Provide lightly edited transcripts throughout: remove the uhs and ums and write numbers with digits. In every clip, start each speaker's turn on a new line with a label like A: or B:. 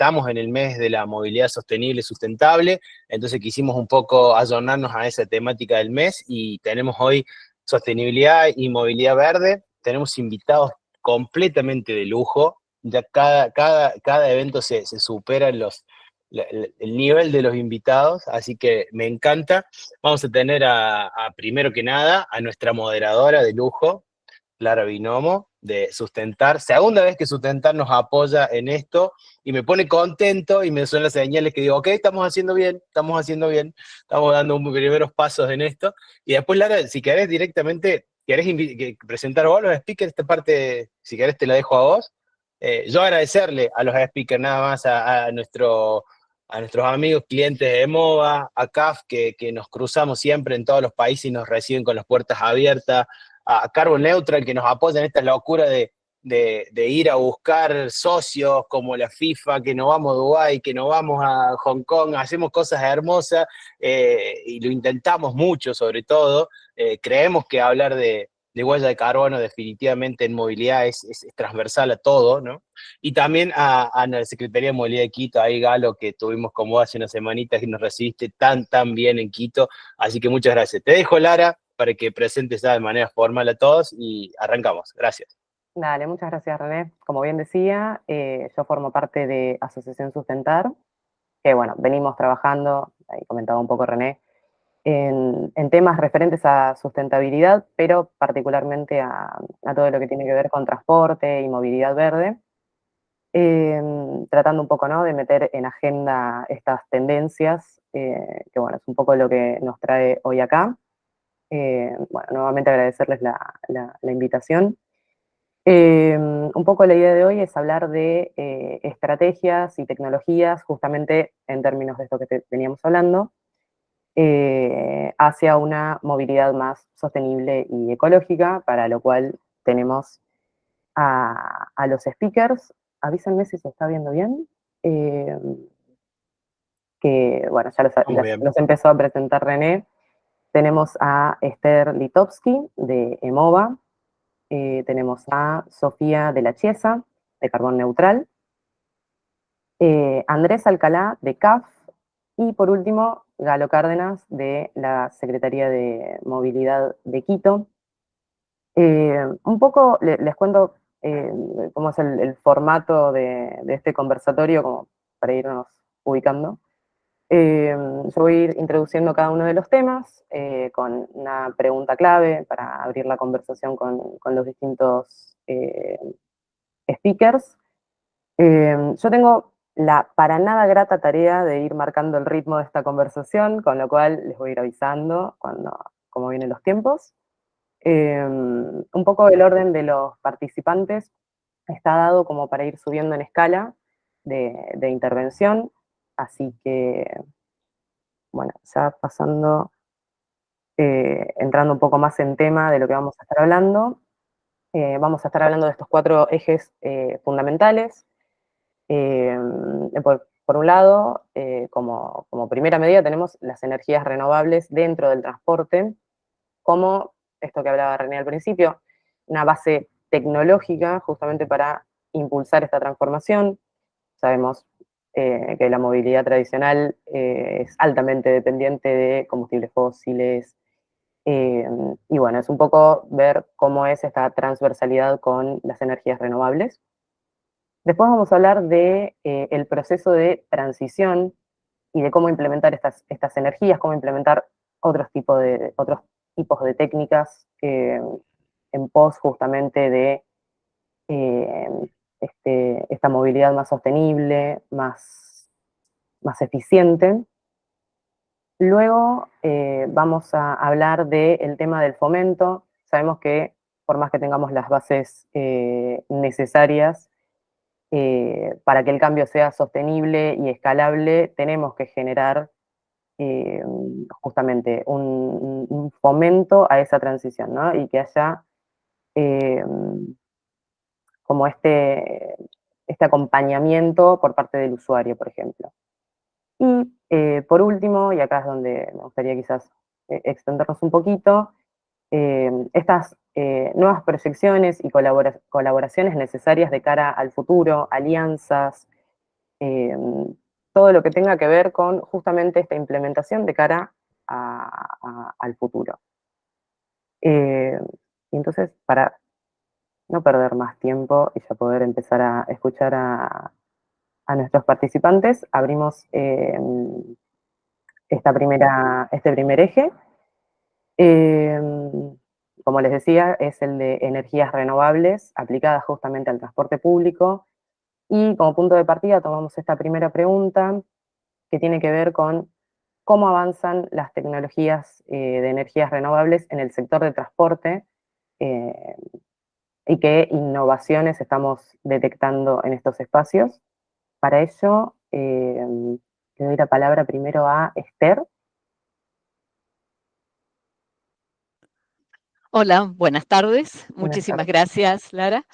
A: estamos en el mes de la movilidad sostenible y sustentable, entonces quisimos un poco ayornarnos a esa temática del mes y tenemos hoy sostenibilidad y movilidad verde. Tenemos invitados completamente de lujo, ya cada evento se supera el nivel de los invitados, así que me encanta. Vamos a tener primero que nada, a nuestra moderadora de lujo, Lara Binomo, de Sustentar. Segunda vez que Sustentar nos apoya en esto y me pone contento y me son las señales que digo, ok, estamos haciendo bien, estamos dando primeros pasos en esto. Y después, Lara, si querés directamente, querés presentar vos los speakers, esta parte, si querés te la dejo a vos. Yo agradecerle a los speakers nada más, a nuestros amigos, clientes de MOVA, a CAF, que nos cruzamos siempre en todos los países y nos reciben con las puertas abiertas, a Carbon Neutral, que nos apoya en esta locura de ir a buscar socios como la FIFA, que nos vamos a Dubái, que nos vamos a Hong Kong, hacemos cosas hermosas y lo intentamos mucho sobre todo. Creemos que hablar de huella de carbono definitivamente en movilidad es transversal a todo, ¿no? Y también a la Secretaría de Movilidad de Quito, ahí Galo, que tuvimos como hace unas semanitas y nos recibiste tan bien en Quito, así que muchas gracias. Te dejo, Lara, para que presentes ya de manera formal a todos y arrancamos. Gracias.
B: Dale, muchas gracias, René. Como bien decía, yo formo parte de Asociación Sustentar, que bueno, venimos trabajando, ahí comentaba un poco René, en temas referentes a sustentabilidad, pero particularmente a todo lo que tiene que ver con transporte y movilidad verde, tratando un poco, ¿no?, de meter en agenda estas tendencias, que bueno, es un poco lo que nos trae hoy acá. Bueno, nuevamente agradecerles la invitación. Un poco la idea de hoy es hablar de estrategias y tecnologías, justamente en términos de esto que veníamos hablando, hacia una movilidad más sostenible y ecológica, para lo cual tenemos a los speakers. Avísenme si se está viendo bien. Eh, que bueno, ya los empezó a presentar René. Tenemos a Esther Litovsky de EMOVA, tenemos a Sofía de la Chiesa, de Carbón Neutral, Andrés Alcalá, de CAF, y por último, Galo Cárdenas, de la Secretaría de Movilidad de Quito. Un poco les cuento cómo es el formato de este conversatorio, como para irnos ubicando. Yo voy a ir introduciendo cada uno de los temas con una pregunta clave para abrir la conversación con los distintos speakers. Yo tengo la para nada grata tarea de ir marcando el ritmo de esta conversación, con lo cual les voy a ir avisando cómo vienen los tiempos. Un poco el orden de los participantes está dado como para ir subiendo en escala de intervención, así que, bueno, ya pasando, entrando un poco más en tema de lo que vamos a estar hablando. Vamos a estar hablando de estos 4 ejes fundamentales. Por un lado, como primera medida tenemos las energías renovables dentro del transporte, como esto que hablaba René al principio, una base tecnológica justamente para impulsar esta transformación. Sabemos que la movilidad tradicional es altamente dependiente de combustibles fósiles, y bueno, es un poco ver cómo es esta transversalidad con las energías renovables. Después vamos a hablar de el proceso de transición y de cómo implementar estas energías, cómo implementar otros tipos de técnicas en pos justamente de eh, esta movilidad más sostenible, más eficiente. Luego vamos a hablar del tema del fomento. Sabemos que por más que tengamos las bases necesarias para que el cambio sea sostenible y escalable, tenemos que generar justamente un fomento a esa transición, ¿no? Y que haya eh, como este acompañamiento por parte del usuario, por ejemplo. Y por último, y acá es donde me gustaría quizás extendernos un poquito, estas nuevas proyecciones y colaboraciones necesarias de cara al futuro, alianzas, todo lo que tenga que ver con justamente esta implementación de cara al futuro. Y entonces, para no perder más tiempo y ya poder empezar a escuchar a nuestros participantes, abrimos este primer eje. Como les decía, es el de energías renovables aplicadas justamente al transporte público. Y como punto de partida tomamos esta primera pregunta que tiene que ver con cómo avanzan las tecnologías de energías renovables en el sector de transporte eh, y qué innovaciones estamos detectando en estos espacios. Para ello, le doy la palabra primero a Esther.
C: Hola, buenas tardes.
B: Buenas
C: Muchísimas
B: tardes.
C: gracias, Lara.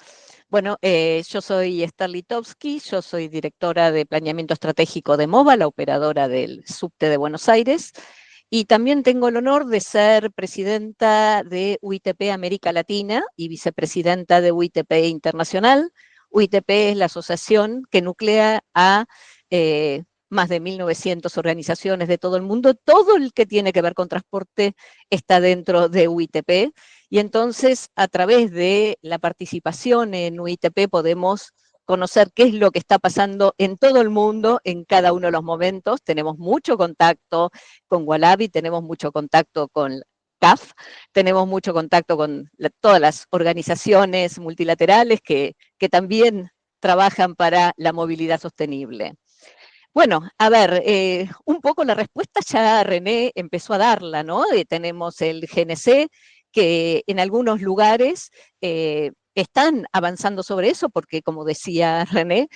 C: Bueno, yo soy Esther Litovsky, yo soy directora de Planeamiento Estratégico de MOVA, la operadora del subte de Buenos Aires, y también tengo el honor de ser presidenta de UITP América Latina y vicepresidenta de UITP Internacional. UITP es la asociación que nuclea a más de 1.900 organizaciones de todo el mundo. Todo el que tiene que ver con transporte está dentro de UITP. Y entonces, a través de la participación en UITP podemos conocer qué es lo que está pasando en todo el mundo en cada uno de los momentos. Tenemos mucho contacto con Wallaby, tenemos mucho contacto con CAF, tenemos mucho contacto con todas las organizaciones multilaterales que también trabajan para la movilidad sostenible. Bueno, a ver, un poco la respuesta ya René empezó a darla, ¿no? Tenemos el GNC, que en algunos lugares están avanzando sobre eso, porque como decía René,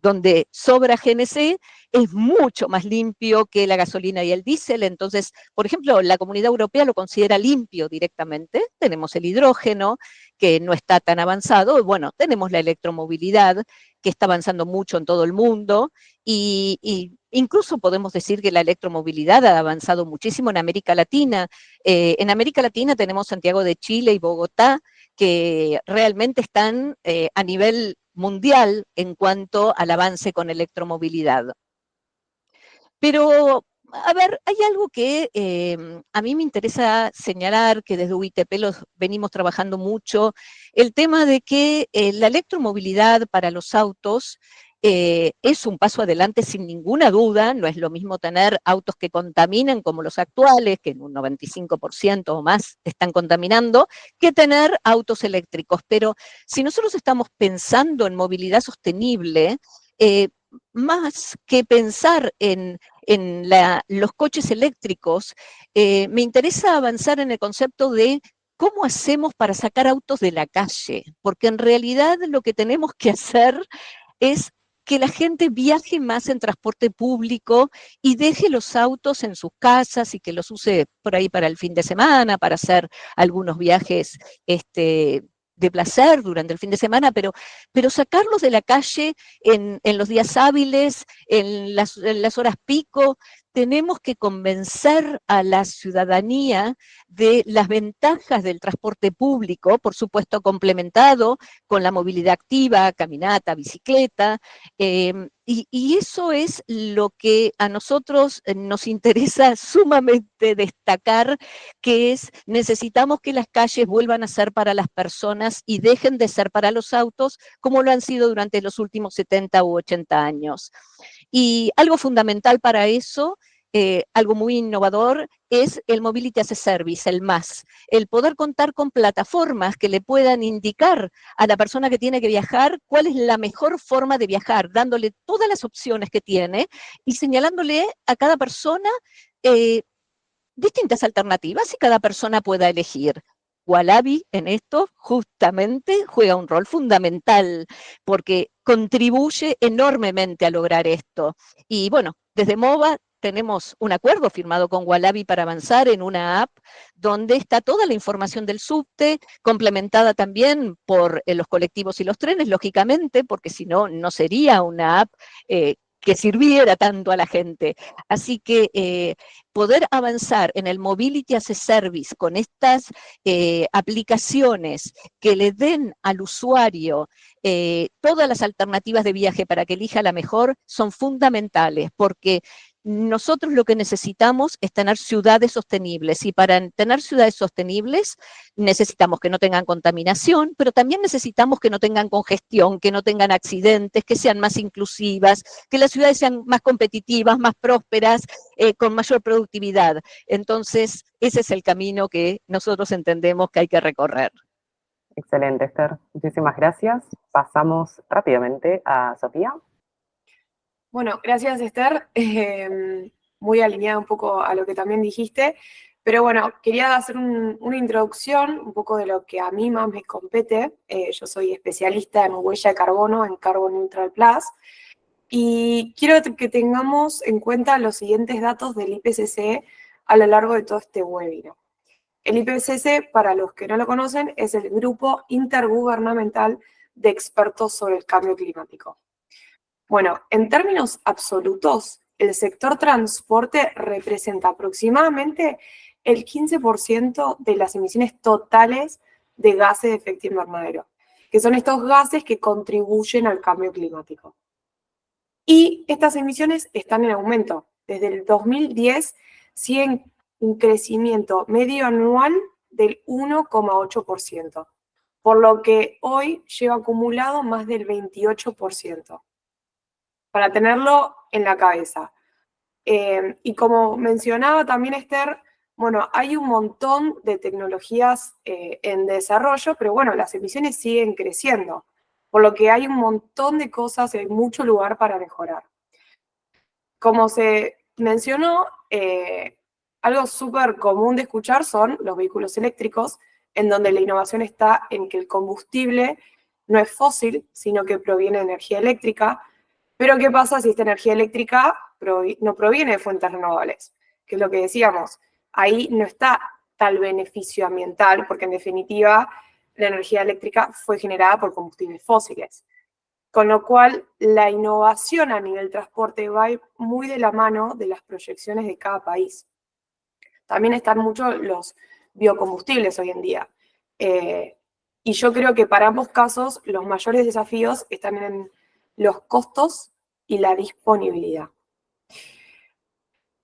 C: donde sobra GNC es mucho más limpio que la gasolina y el diésel. Entonces, por ejemplo, la Comunidad Europea lo considera limpio directamente. Tenemos el hidrógeno, que no está tan avanzado. Bueno, tenemos la electromovilidad, que está avanzando mucho en todo el mundo. Y incluso podemos decir que la electromovilidad ha avanzado muchísimo en América Latina. En América Latina tenemos Santiago de Chile y Bogotá, que realmente están a nivel mundial en cuanto al avance con electromovilidad. Pero, a ver, hay algo que a mí me interesa señalar, que desde UITP los venimos trabajando mucho, el tema de que la electromovilidad para los autos es un paso adelante sin ninguna duda. No es lo mismo tener autos que contaminan como los actuales, que en un 95% o más están contaminando, que tener autos eléctricos. Pero si nosotros estamos pensando en movilidad sostenible, más que pensar en los coches eléctricos, me interesa avanzar en el concepto de cómo hacemos para sacar autos de la calle, porque en realidad lo que tenemos que hacer es que la gente viaje más en transporte público y deje los autos en sus casas y que los use por ahí para el fin de semana, para hacer algunos viajes de placer durante el fin de semana, pero sacarlos de la calle en los días hábiles, en las horas pico. Tenemos que convencer a la ciudadanía de las ventajas del transporte público, por supuesto complementado con la movilidad activa, caminata, bicicleta, y eso es lo que a nosotros nos interesa sumamente destacar, que es necesitamos que las calles vuelvan a ser para las personas y dejen de ser para los autos, como lo han sido durante los últimos 70 u 80 años. Y algo fundamental para eso, algo muy innovador, es el Mobility as a Service, el MAS, el poder contar con plataformas que le puedan indicar a la persona que tiene que viajar cuál es la mejor forma de viajar, dándole todas las opciones que tiene y señalándole a cada persona eh, distintas alternativas y cada persona pueda elegir. Wallaby en esto justamente juega un rol fundamental porque contribuye enormemente a lograr esto. Y bueno, desde MOVA tenemos un acuerdo firmado con Wallaby para avanzar en una app donde está toda la información del subte, complementada también por los colectivos y los trenes, lógicamente, porque si no, no sería una app que sirviera tanto a la gente. Así que poder avanzar en el Mobility as a Service con estas aplicaciones que le den al usuario todas las alternativas de viaje para que elija la mejor son fundamentales, porque nosotros lo que necesitamos es tener ciudades sostenibles, y para tener ciudades sostenibles necesitamos que no tengan contaminación, pero también necesitamos que no tengan congestión, que no tengan accidentes, que sean más inclusivas, que las ciudades sean más competitivas, más prósperas, con mayor productividad. Entonces, ese es el camino que nosotros entendemos que hay que recorrer.
B: Excelente, Esther. Muchísimas gracias. Pasamos rápidamente a Sofía.
D: Bueno, gracias, Esther. Muy alineada un poco a lo que también dijiste. Pero bueno, quería hacer una introducción un poco de lo que a mí más me compete. Yo soy especialista en huella de carbono, en Carbon Neutral Plus. Y quiero que tengamos en cuenta los siguientes datos del IPCC a lo largo de todo este webinar. El IPCC, para los que no lo conocen, es el Grupo Intergubernamental de Expertos sobre el Cambio Climático. Bueno, en términos absolutos, el sector transporte representa aproximadamente el 15% de las emisiones totales de gases de efecto invernadero, que son estos gases que contribuyen al cambio climático. Y estas emisiones están en aumento. Desde el 2010 siguen un crecimiento medio anual del 1,8%, por lo que hoy lleva acumulado más del 28%. Para tenerlo en la cabeza. Y como mencionaba también Esther, bueno, hay un montón de tecnologías en desarrollo, pero bueno, las emisiones siguen creciendo, por lo que hay un montón de cosas, hay mucho lugar para mejorar. Como se mencionó, algo súper común de escuchar son los vehículos eléctricos, en donde la innovación está en que el combustible no es fósil, sino que proviene de energía eléctrica. Pero ¿qué pasa si esta energía eléctrica no proviene de fuentes renovables? Que es lo que decíamos, ahí no está tal beneficio ambiental, porque en definitiva la energía eléctrica fue generada por combustibles fósiles. Con lo cual, la innovación a nivel transporte va muy de la mano de las proyecciones de cada país. También están mucho los biocombustibles hoy en día. Y yo creo que para ambos casos los mayores desafíos están en los costos y la disponibilidad.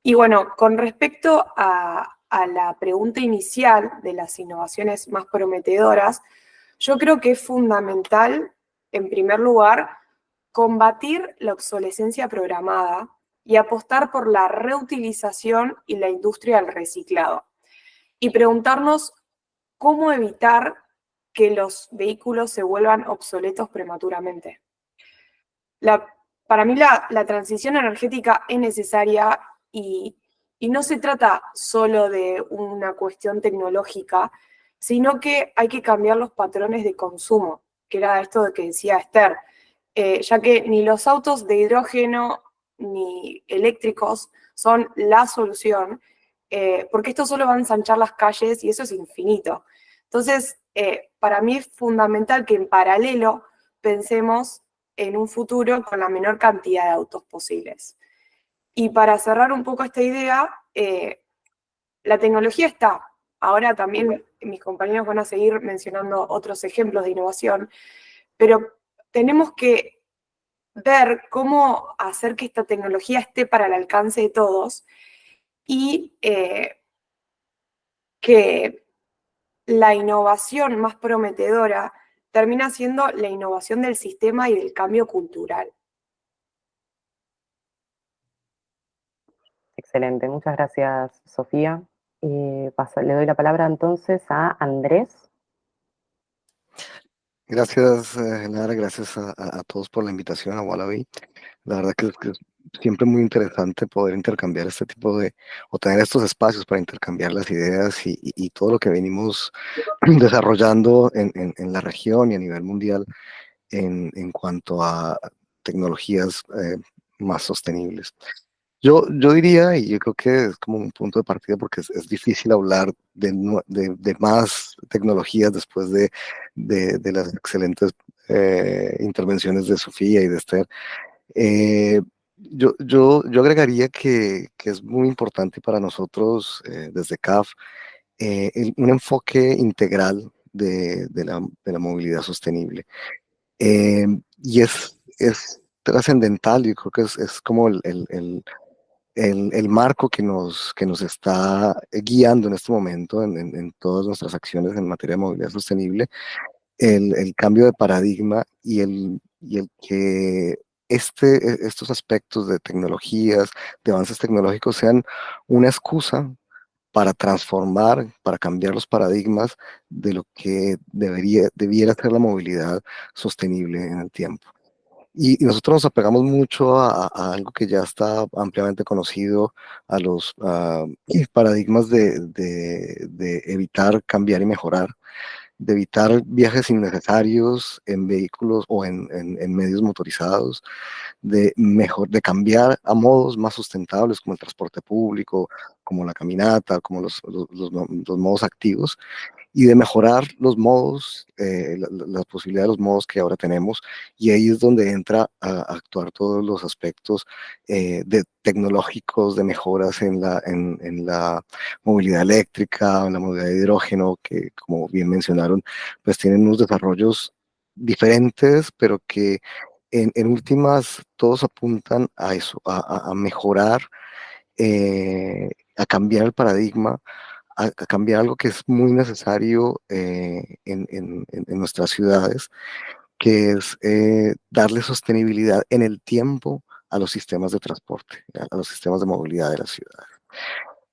D: Y bueno, con respecto a la pregunta inicial de las innovaciones más prometedoras, yo creo que es fundamental, en primer lugar, combatir la obsolescencia programada y apostar por la reutilización y la industria del reciclado. Y preguntarnos cómo evitar que los vehículos se vuelvan obsoletos prematuramente. Para mí la transición energética es necesaria y no se trata solo de una cuestión tecnológica, sino que hay que cambiar los patrones de consumo, que era esto de que decía Esther, ya que ni los autos de hidrógeno ni eléctricos son la solución, porque esto solo va a ensanchar las calles y eso es infinito. Entonces, para mí es fundamental que en paralelo pensemos en un futuro con la menor cantidad de autos posibles. Y para cerrar un poco esta idea, la tecnología está. Ahora también mis compañeros van a seguir mencionando otros ejemplos de innovación, pero tenemos que ver cómo hacer que esta tecnología esté para el alcance de todos y que la innovación más prometedora termina siendo la innovación del sistema y del cambio cultural.
B: Excelente, muchas gracias, Sofía. Le doy la palabra entonces a Andrés.
E: Gracias, Genara, gracias a todos por la invitación a Wallaby. La verdad que es siempre muy interesante poder intercambiar este tipo o tener estos espacios para intercambiar las ideas y todo lo que venimos desarrollando en la región y a nivel mundial en cuanto a tecnologías más sostenibles. Yo diría, y yo creo que es como un punto de partida porque es difícil hablar de más tecnologías después de las excelentes intervenciones de Sofía y de Esther. yo agregaría que es muy importante para nosotros desde CAF un enfoque integral de la movilidad sostenible. Y es trascendental, y creo que es como el marco que nos está guiando en este momento en todas nuestras acciones en materia de movilidad sostenible, el cambio de paradigma y el que estos aspectos de tecnologías, de avances tecnológicos sean una excusa para transformar, para cambiar los paradigmas de lo que debiera ser la movilidad sostenible en el tiempo. Y nosotros nos apegamos mucho a algo que ya está ampliamente conocido, a los paradigmas de evitar, cambiar y mejorar, de evitar viajes innecesarios en vehículos o en medios motorizados, de cambiar a modos más sustentables como el transporte público, como la caminata, como los modos activos, y de mejorar los modos, la posibilidad de los modos que ahora tenemos, y ahí es donde entra a actuar todos los aspectos de tecnológicos, de mejoras en la movilidad eléctrica, en la movilidad de hidrógeno, que como bien mencionaron, pues tienen unos desarrollos diferentes, pero que en últimas todos apuntan a eso, a mejorar, a cambiar el paradigma, a cambiar algo que es muy necesario en nuestras ciudades, que es darle sostenibilidad en el tiempo a los sistemas de transporte, a los sistemas de movilidad de la ciudad.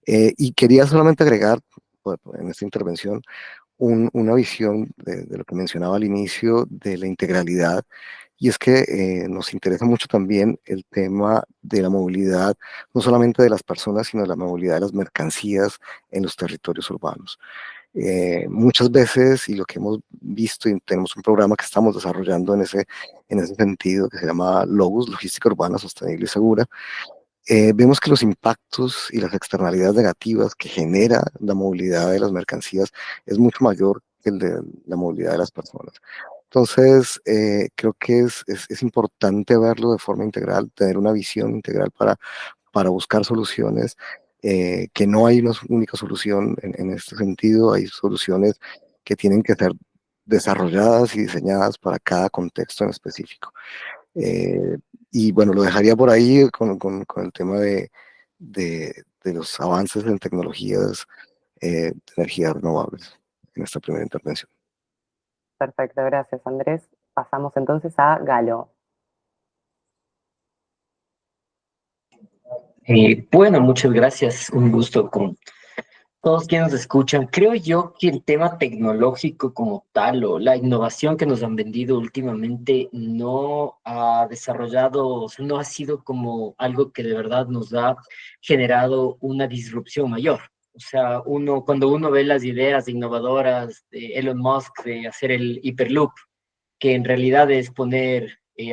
E: Y quería solamente agregar en esta intervención una visión de lo que mencionaba al inicio de la integralidad, y es que nos interesa mucho también el tema de la movilidad, no solamente de las personas, sino de la movilidad de las mercancías en los territorios urbanos. Muchas veces, y lo que hemos visto, y tenemos un programa que estamos desarrollando en ese sentido, que se llama LOGUS, Logística Urbana Sostenible y Segura, vemos que los impactos y las externalidades negativas que genera la movilidad de las mercancías es mucho mayor que el de la movilidad de las personas. Entonces, creo que es importante verlo de forma integral, tener una visión integral para buscar soluciones, que no hay una única solución en este sentido, hay soluciones que tienen que ser desarrolladas y diseñadas para cada contexto en específico. Eh, y bueno, lo dejaría por ahí con el tema de los avances en tecnologías de energías renovables en esta primera intervención.
B: Perfecto, gracias Andrés. Pasamos entonces a Galo.
F: Bueno, muchas gracias. Un gusto con todos quienes nos escuchan. Creo yo que el tema tecnológico como tal o la innovación que nos han vendido últimamente no ha desarrollado, o sea, no ha sido como algo que de verdad nos ha generado una disrupción mayor. O sea, cuando uno ve las ideas innovadoras de Elon Musk de hacer el Hyperloop, que en realidad es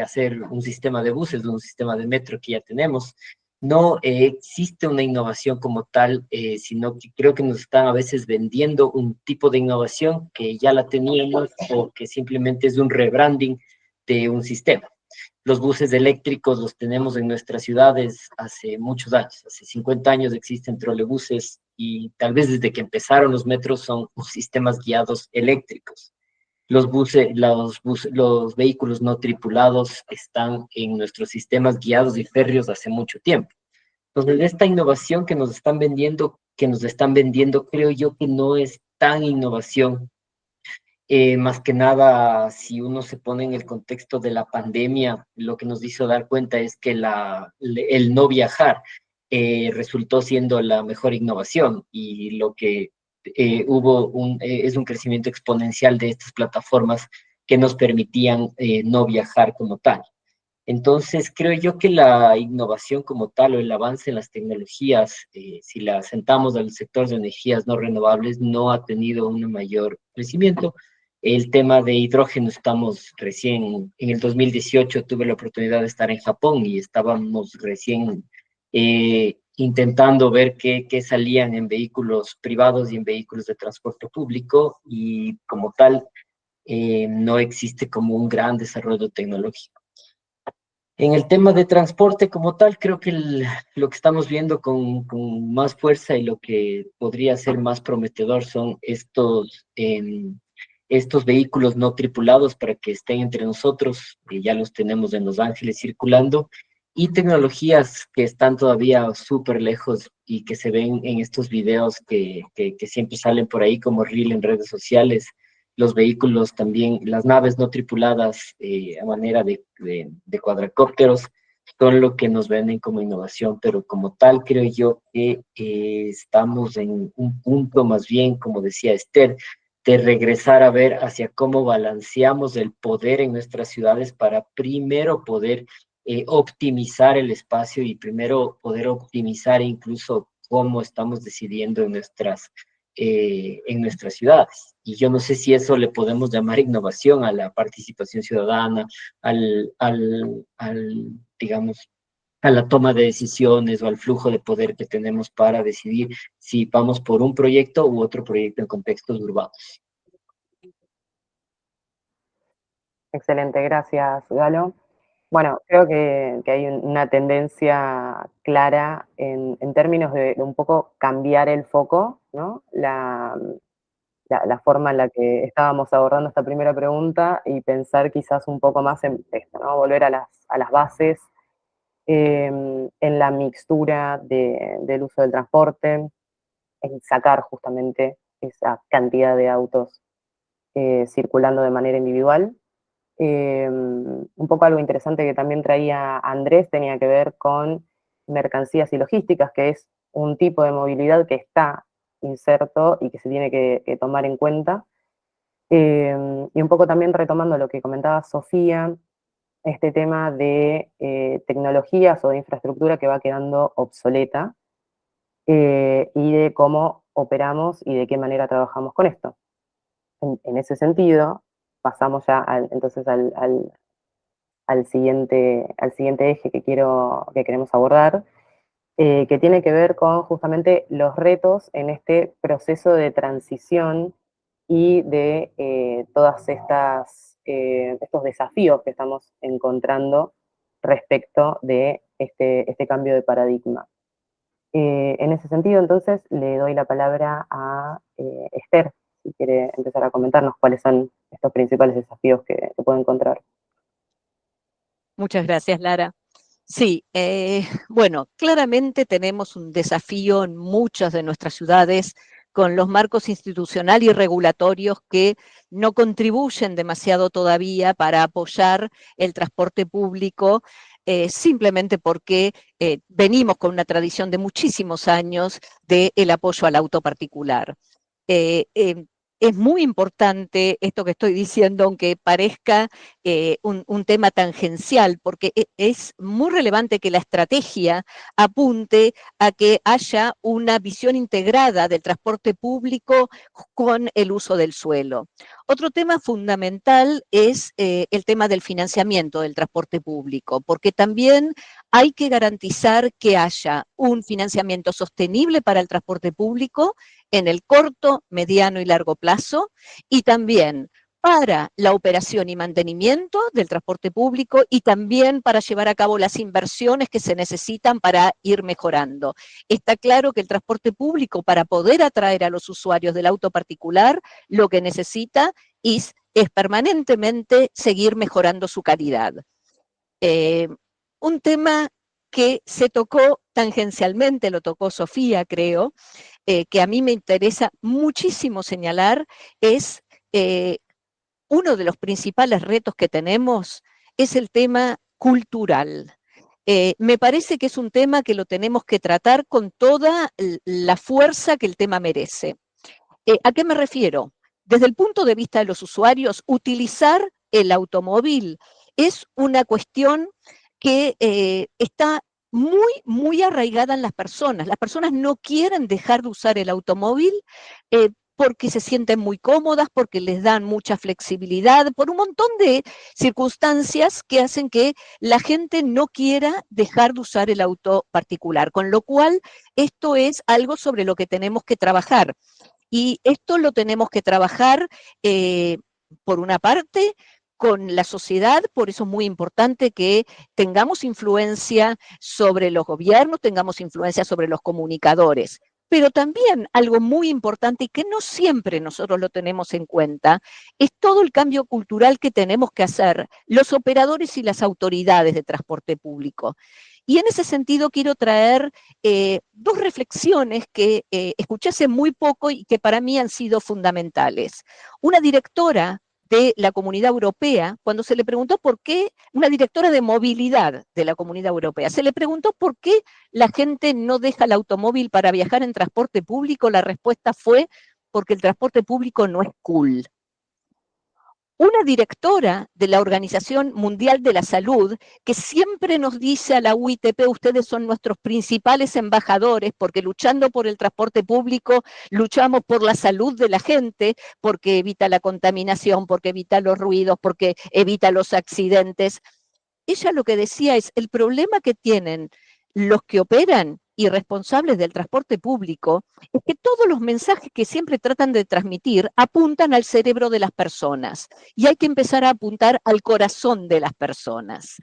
F: hacer un sistema de buses, un sistema de metro que ya tenemos. No existe una innovación como tal, sino que creo que nos están a veces vendiendo un tipo de innovación que ya la teníamos o que simplemente es un rebranding de un sistema. Los buses eléctricos los tenemos en nuestras ciudades hace muchos años, hace 50 años existen trolebuses y tal vez desde que empezaron los metros son sistemas guiados eléctricos. Los vehículos no tripulados están en nuestros sistemas guiados y férreos hace mucho tiempo. Entonces, esta innovación que nos están vendiendo, creo yo que no es tan innovación. Más que nada, si uno se pone en el contexto de la pandemia, lo que nos hizo dar cuenta es que el no viajar resultó siendo la mejor innovación y lo que es un crecimiento exponencial de estas plataformas que nos permitían no viajar como tal. Entonces, creo yo que la innovación como tal o el avance en las tecnologías, si la sentamos al sector de energías no renovables, no ha tenido un mayor crecimiento. El tema de hidrógeno, estamos recién, en el 2018 tuve la oportunidad de estar en Japón y estábamos recién intentando ver qué salían en vehículos privados y en vehículos de transporte público y como tal no existe como un gran desarrollo tecnológico. En el tema de transporte como tal, creo que lo que estamos viendo con más fuerza y lo que podría ser más prometedor son estos vehículos no tripulados para que estén entre nosotros, que ya los tenemos en Los Ángeles circulando, y tecnologías que están todavía súper lejos y que se ven en estos videos que siempre salen por ahí como reel en redes sociales, los vehículos también, las naves no tripuladas a manera de cuadracópteros, son lo que nos venden como innovación, pero como tal creo yo que estamos en un punto más bien, como decía Esther, de regresar a ver hacia cómo balanceamos el poder en nuestras ciudades para primero poder optimizar el espacio y primero poder optimizar incluso cómo estamos decidiendo en nuestras ciudades. Y yo no sé si eso le podemos llamar innovación a la participación ciudadana, digamos, a la toma de decisiones o al flujo de poder que tenemos para decidir si vamos por un proyecto u otro proyecto en contextos urbanos.
B: Excelente, gracias, Galo. Bueno, creo que hay una tendencia clara en términos de un poco cambiar el foco, ¿no? La forma en la que estábamos abordando esta primera pregunta y pensar quizás un poco más en esto, ¿no? Volver a las bases, en la mixtura del uso del transporte, en sacar justamente esa cantidad de autos circulando de manera individual. Un poco algo interesante que también traía Andrés tenía que ver con mercancías y logísticas, que es un tipo de movilidad que está inserto y que se tiene que tomar en cuenta. Y un poco también retomando lo que comentaba Sofía, este tema de tecnologías o de infraestructura que va quedando obsoleta, y de cómo operamos y de qué manera trabajamos con esto. En ese sentido, pasamos ya entonces al siguiente eje que queremos abordar, que tiene que ver con justamente los retos en este proceso de transición y de todas estos desafíos que estamos encontrando respecto de este cambio de paradigma. En ese sentido, entonces, le doy la palabra a Esther, si quiere empezar a comentarnos cuáles son estos principales desafíos que puede encontrar.
C: Muchas gracias, Lara. Sí, bueno, claramente tenemos un desafío en muchas de nuestras ciudades con los marcos institucionales y regulatorios que no contribuyen demasiado todavía para apoyar el transporte público, simplemente porque venimos con una tradición de muchísimos años del apoyo al auto particular. Es muy importante esto que estoy diciendo, aunque parezca un tema tangencial, porque es muy relevante que la estrategia apunte a que haya una visión integrada del transporte público con el uso del suelo. Otro tema fundamental es el tema del financiamiento del transporte público, porque también hay que garantizar que haya un financiamiento sostenible para el transporte público en el corto, mediano y largo plazo, y también para la operación y mantenimiento del transporte público y también para llevar a cabo las inversiones que se necesitan para ir mejorando. Está claro que el transporte público, para poder atraer a los usuarios del auto particular, lo que necesita es permanentemente seguir mejorando su calidad. Un tema que se tocó tangencialmente, lo tocó Sofía, creo, que a mí me interesa muchísimo señalar, es uno de los principales retos que tenemos es el tema cultural. Me parece que es un tema que lo tenemos que tratar con toda la fuerza que el tema merece. ¿A qué me refiero? Desde el punto de vista de los usuarios, utilizar el automóvil es una cuestión que está muy arraigada en las personas. Las personas no quieren dejar de usar el automóvil porque se sienten muy cómodas, porque les dan mucha flexibilidad, por un montón de circunstancias que hacen que la gente no quiera dejar de usar el auto particular, con lo cual esto es algo sobre lo que tenemos que trabajar. Y esto lo tenemos que trabajar, por una parte, con la sociedad, por eso es muy importante que tengamos influencia sobre los gobiernos, tengamos influencia sobre los comunicadores. Pero también algo muy importante y que no siempre nosotros lo tenemos en cuenta, es todo el cambio cultural que tenemos que hacer los operadores y las autoridades de transporte público. Y en ese sentido quiero traer dos reflexiones que escuché hace muy poco y que para mí han sido fundamentales. Una directora de la Comunidad Europea, cuando se le preguntó por qué, una directora de movilidad de la Comunidad Europea, se le preguntó por qué la gente no deja el automóvil para viajar en transporte público, la respuesta fue porque el transporte público no es cool. Una directora de la Organización Mundial de la Salud, que siempre nos dice a la UITP, ustedes son nuestros principales embajadores, porque luchando por el transporte público, luchamos por la salud de la gente, porque evita la contaminación, porque evita los ruidos, porque evita los accidentes. Ella lo que decía es, el problema que tienen los que operan y responsables del transporte público es que todos los mensajes que siempre tratan de transmitir apuntan al cerebro de las personas y hay que empezar a apuntar al corazón de las personas.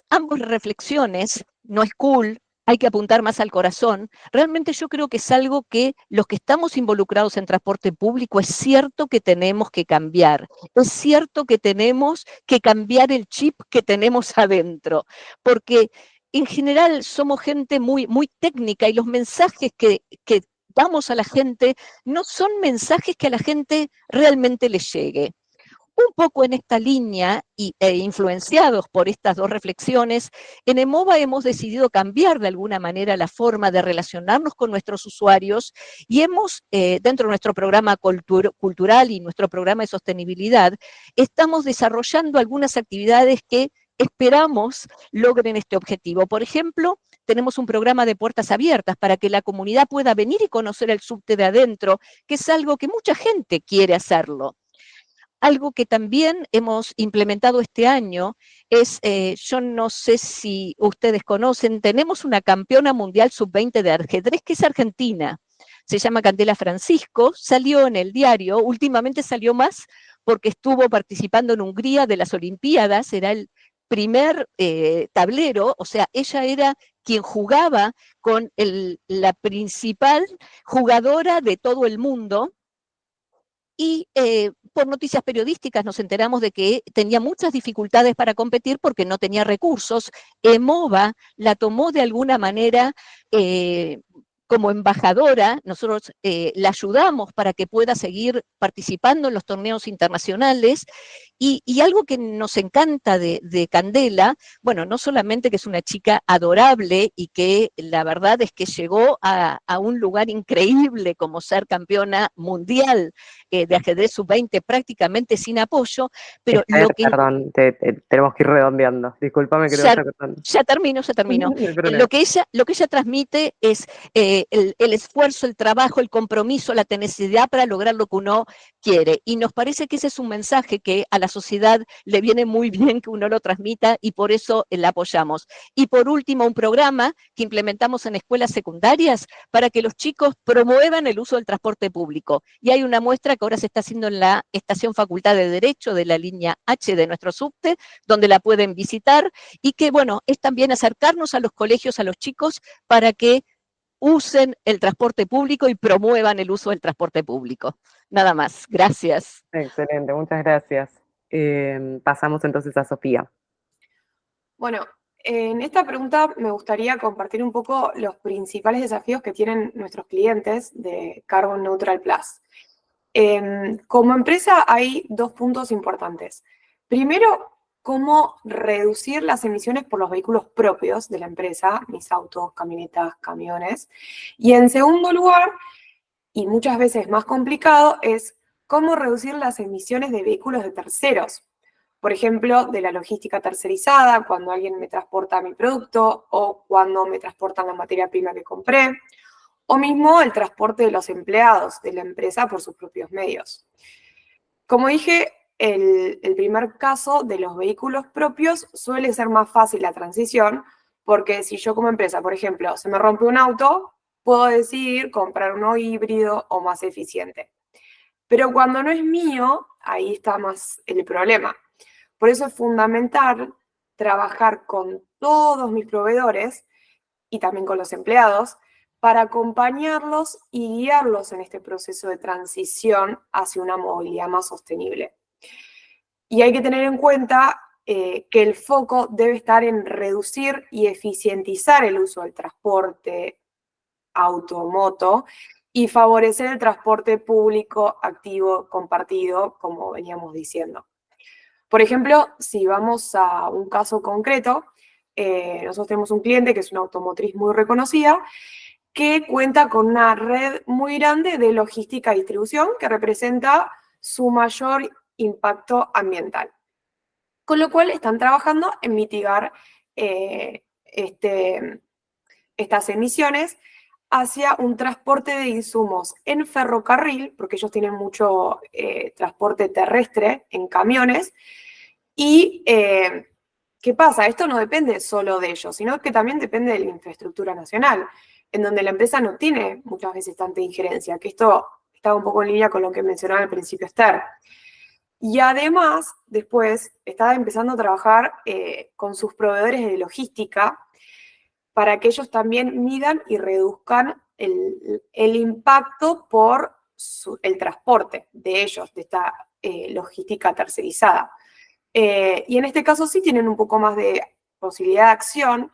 C: Ambas reflexiones, no es cool, hay que apuntar más al corazón. Realmente yo creo que es algo que los que estamos involucrados en transporte público es cierto que tenemos que cambiar. Es cierto que tenemos que cambiar el chip que tenemos adentro, porque en general somos gente muy, muy técnica y los mensajes que damos a la gente no son mensajes que a la gente realmente les llegue. Un poco en esta línea e influenciados por estas dos reflexiones, en EMOVA hemos decidido cambiar de alguna manera la forma de relacionarnos con nuestros usuarios y hemos, dentro de nuestro programa cultural y nuestro programa de sostenibilidad, estamos desarrollando algunas actividades que esperamos logren este objetivo. Por ejemplo, tenemos un programa de puertas abiertas para que la comunidad pueda venir y conocer el subte de adentro, que es algo que mucha gente quiere hacerlo. Algo que también hemos implementado este año es, yo no sé si ustedes conocen, tenemos una campeona mundial sub-20 de ajedrez que es argentina. Se llama Candela Francisco, salió en el diario, últimamente salió más porque estuvo participando en Hungría de las Olimpiadas, era el primer tablero, o sea, ella era quien jugaba con la principal jugadora de todo el mundo, y por noticias periodísticas nos enteramos de que tenía muchas dificultades para competir porque no tenía recursos. EMOVA la tomó de alguna manera como embajadora, nosotros la ayudamos para que pueda seguir participando en los torneos internacionales, y algo que nos encanta de Candela, bueno, no solamente que es una chica adorable y que la verdad es que llegó a un lugar increíble como ser campeona mundial de ajedrez sub-20 prácticamente sin apoyo, pero lo que...
B: Perdón, tenemos que ir redondeando. Discúlpame que te vaya cortando.
C: Ya termino. Lo que ella transmite es el esfuerzo, el trabajo, el compromiso, la tenacidad para lograr lo que uno quiere. Y nos parece que ese es un mensaje que a la sociedad le viene muy bien que uno lo transmita y por eso la apoyamos. Y por último, un programa que implementamos en escuelas secundarias para que los chicos promuevan el uso del transporte público. Y hay una muestra que ahora se está haciendo en la Estación Facultad de Derecho de la línea H de nuestro subte, donde la pueden visitar, y que, bueno, es también acercarnos a los colegios, a los chicos, para que usen el transporte público y promuevan el uso del transporte público. Nada más. Gracias.
B: Excelente, muchas gracias. Pasamos entonces a Sofía.
D: Bueno, en esta pregunta me gustaría compartir un poco los principales desafíos que tienen nuestros clientes de Carbon Neutral Plus. Como empresa hay dos puntos importantes. Primero, cómo reducir las emisiones por los vehículos propios de la empresa, mis autos, camionetas, camiones. Y en segundo lugar, y muchas veces más complicado, es cómo reducir las emisiones de vehículos de terceros. Por ejemplo, de la logística tercerizada, cuando alguien me transporta mi producto o cuando me transportan la materia prima que compré, o mismo el transporte de los empleados de la empresa por sus propios medios. Como dije, el primer caso de los vehículos propios suele ser más fácil la transición, porque si yo como empresa, por ejemplo, se me rompe un auto, puedo decidir comprar uno híbrido o más eficiente. Pero cuando no es mío, ahí está más el problema. Por eso es fundamental trabajar con todos mis proveedores y también con los empleados para acompañarlos y guiarlos en este proceso de transición hacia una movilidad más sostenible. Y hay que tener en cuenta que el foco debe estar en reducir y eficientizar el uso del transporte automoto y favorecer el transporte público, activo, compartido, como veníamos diciendo. Por ejemplo, si vamos a un caso concreto, nosotros tenemos un cliente que es una automotriz muy reconocida, que cuenta con una red muy grande de logística y distribución que representa su mayor impacto ambiental. Con lo cual están trabajando en mitigar estas emisiones hacia un transporte de insumos en ferrocarril, porque ellos tienen mucho transporte terrestre en camiones. Y, ¿qué pasa? Esto no depende solo de ellos, sino que también depende de la infraestructura nacional, en donde la empresa no tiene muchas veces tanta injerencia, que esto estaba un poco en línea con lo que mencionaba al principio Esther. Y además, después, estaba empezando a trabajar con sus proveedores de logística para que ellos también midan y reduzcan el impacto por el transporte de ellos, de esta logística tercerizada. Y en este caso sí tienen un poco más de posibilidad de acción,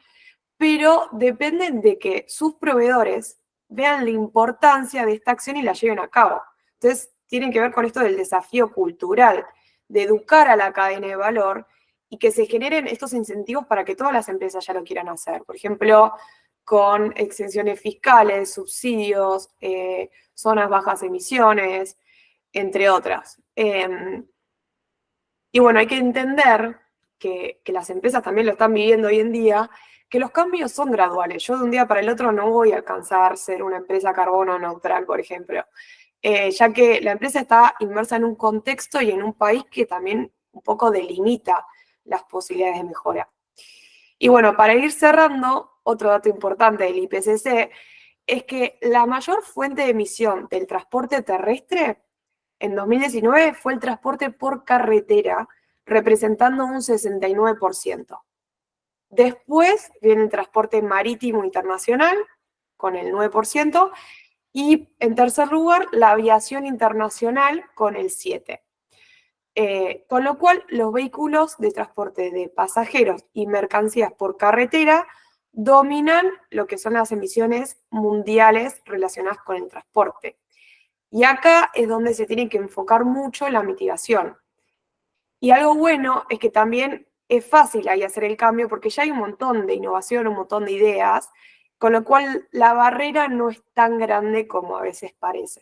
D: pero dependen de que sus proveedores vean la importancia de esta acción y la lleven a cabo. Entonces, tienen que ver con esto del desafío cultural, de educar a la cadena de valor y que se generen estos incentivos para que todas las empresas ya lo quieran hacer. Por ejemplo, con exenciones fiscales, subsidios, zonas bajas emisiones, entre otras. Y bueno, hay que entender que las empresas también lo están viviendo hoy en día, que los cambios son graduales. Yo de un día para el otro no voy a alcanzar ser una empresa carbono neutral, por ejemplo, ya que la empresa está inmersa en un contexto y en un país que también un poco delimita las posibilidades de mejora. Y bueno, para ir cerrando, otro dato importante del IPCC es que la mayor fuente de emisión del transporte terrestre en 2019 fue el transporte por carretera, representando un 69%. Después viene el transporte marítimo internacional, con el 9%, y en tercer lugar, la aviación internacional, con el 7%. Con lo cual, los vehículos de transporte de pasajeros y mercancías por carretera dominan lo que son las emisiones mundiales relacionadas con el transporte. Y acá es donde se tiene que enfocar mucho la mitigación. Y algo bueno es que también es fácil ahí hacer el cambio porque ya hay un montón de innovación, un montón de ideas, con lo cual la barrera no es tan grande como a veces parece.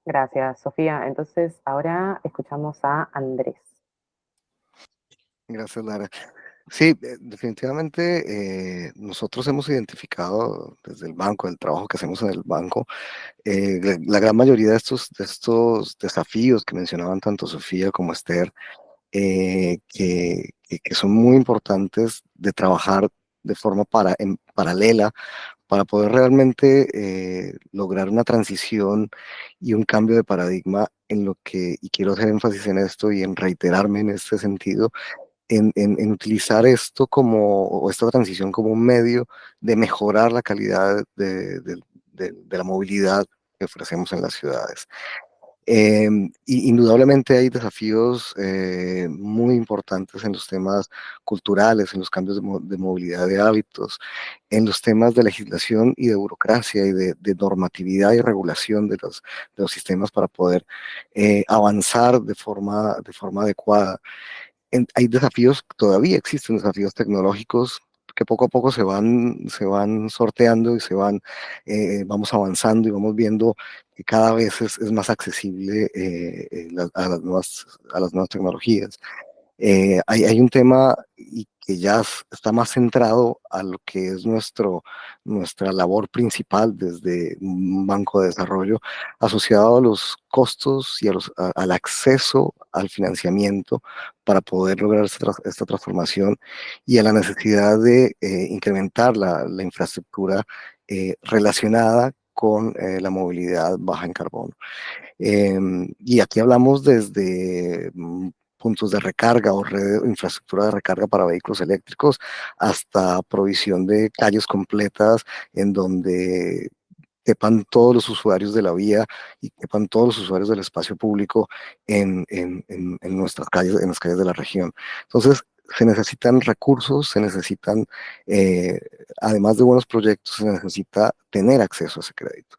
B: Gracias, Sofía. Entonces, ahora escuchamos a Andrés.
E: Gracias, Lara. Sí, definitivamente nosotros hemos identificado desde el banco, el trabajo que hacemos en el banco, la gran mayoría de estos desafíos que mencionaban tanto Sofía como Esther, que son muy importantes de trabajar de forma paralela para poder realmente lograr una transición y un cambio de paradigma en lo que, y quiero hacer énfasis en esto y en reiterarme en este sentido, en utilizar esto como, o esta transición como un medio de mejorar la calidad de la movilidad que ofrecemos en las ciudades. Indudablemente hay desafíos muy importantes en los temas culturales, en los cambios de movilidad de hábitos, en los temas de legislación y de burocracia y de normatividad y regulación de los sistemas para poder avanzar de forma adecuada. Hay desafíos, todavía existen desafíos tecnológicos que poco a poco se van sorteando y vamos avanzando y vamos viendo que cada vez es más accesible a las nuevas tecnologías. Hay un tema y que ya está más centrado a lo que es nuestra labor principal desde un banco de desarrollo, asociado a los costos y al acceso al financiamiento para poder lograr esta transformación y a la necesidad de incrementar la infraestructura relacionada con la movilidad baja en carbono. Y aquí hablamos desde puntos de recarga o infraestructura de recarga para vehículos eléctricos hasta provisión de calles completas en donde quepan todos los usuarios de la vía y quepan todos los usuarios del espacio público en nuestras calles, en las calles de la región. Entonces, se necesitan recursos, se necesitan, además de buenos proyectos, se necesita tener acceso a ese crédito.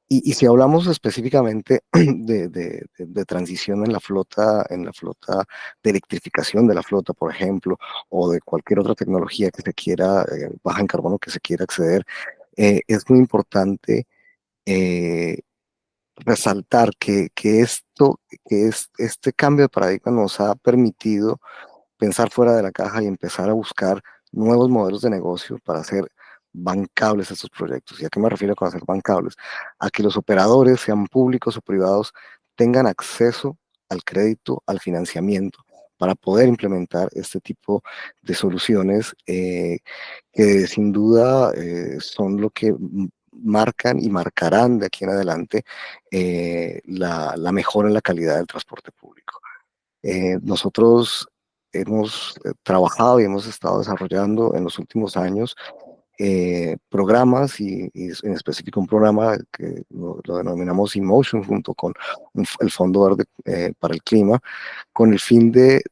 E: Y si hablamos específicamente de transición en la flota de electrificación de la flota, por ejemplo, o de cualquier otra tecnología que se quiera, baja en carbono, que se quiera acceder, es muy importante eh, resaltar que este cambio de paradigma nos ha permitido pensar fuera de la caja y empezar a buscar nuevos modelos de negocio para hacer bancables estos proyectos. ¿Y a qué me refiero con hacer bancables? A que los operadores, sean públicos o privados, tengan acceso al crédito, al financiamiento, para poder implementar este tipo de soluciones que sin duda son lo que marcan y marcarán de aquí en adelante la mejora en la calidad del transporte público. Nosotros hemos trabajado y hemos estado desarrollando en los últimos años programas y en específico un programa que lo denominamos Emotion junto con el Fondo Verde para el Clima, con el fin de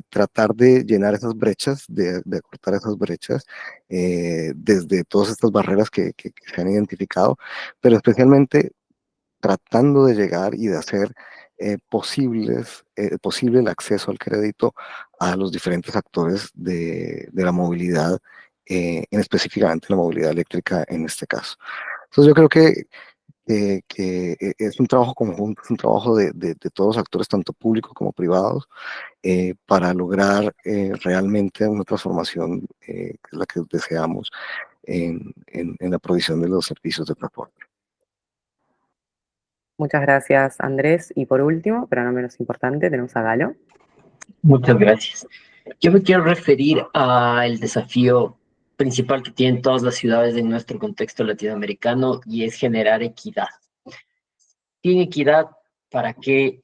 E: tratar de llenar esas brechas, de acortar esas brechas desde todas estas barreras que se han identificado, pero especialmente tratando de llegar y de hacer posible el acceso al crédito a los diferentes actores de la movilidad, específicamente la movilidad eléctrica en este caso. Entonces yo creo que es un trabajo conjunto, es un trabajo de todos los actores, tanto públicos como privados, para lograr realmente una transformación que es la que deseamos en la provisión de los servicios de transporte.
B: Muchas gracias, Andrés. Y por último, pero no menos importante, tenemos a Galo.
F: Muchas gracias. Yo me quiero referir al desafío principal que tienen todas las ciudades en nuestro contexto latinoamericano y es generar equidad. Sin equidad, ¿para qué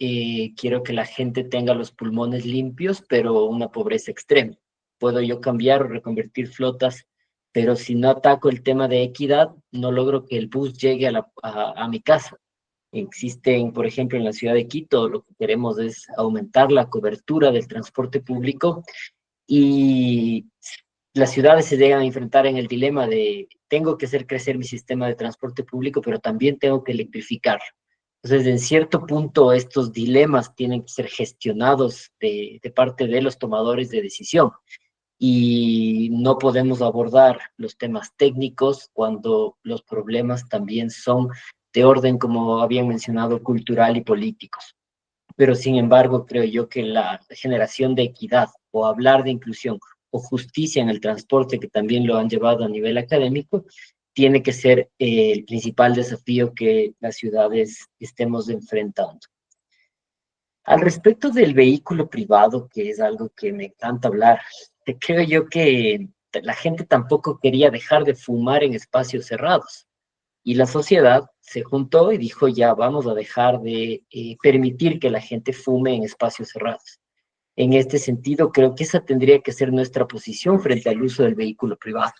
F: quiero que la gente tenga los pulmones limpios, pero una pobreza extrema? Puedo yo cambiar o reconvertir flotas, pero si no ataco el tema de equidad, no logro que el bus llegue a mi casa. Existen, por ejemplo, en la ciudad de Quito, lo que queremos es aumentar la cobertura del transporte público y las ciudades se llegan a enfrentar en el dilema de tengo que hacer crecer mi sistema de transporte público, pero también tengo que electrificar. Entonces, en cierto punto, estos dilemas tienen que ser gestionados de parte de los tomadores de decisión y no podemos abordar los temas técnicos cuando los problemas también son de orden, como habían mencionado, cultural y políticos. Pero sin embargo, creo yo que la generación de equidad o hablar de inclusión o justicia en el transporte, que también lo han llevado a nivel académico, tiene que ser el principal desafío que las ciudades estemos enfrentando. Al respecto del vehículo privado, que es algo que me encanta hablar, creo yo que la gente tampoco quería dejar de fumar en espacios cerrados. Y la sociedad se juntó y dijo, ya vamos a dejar de permitir que la gente fume en espacios cerrados. En este sentido, creo que esa tendría que ser nuestra posición frente al uso del vehículo privado.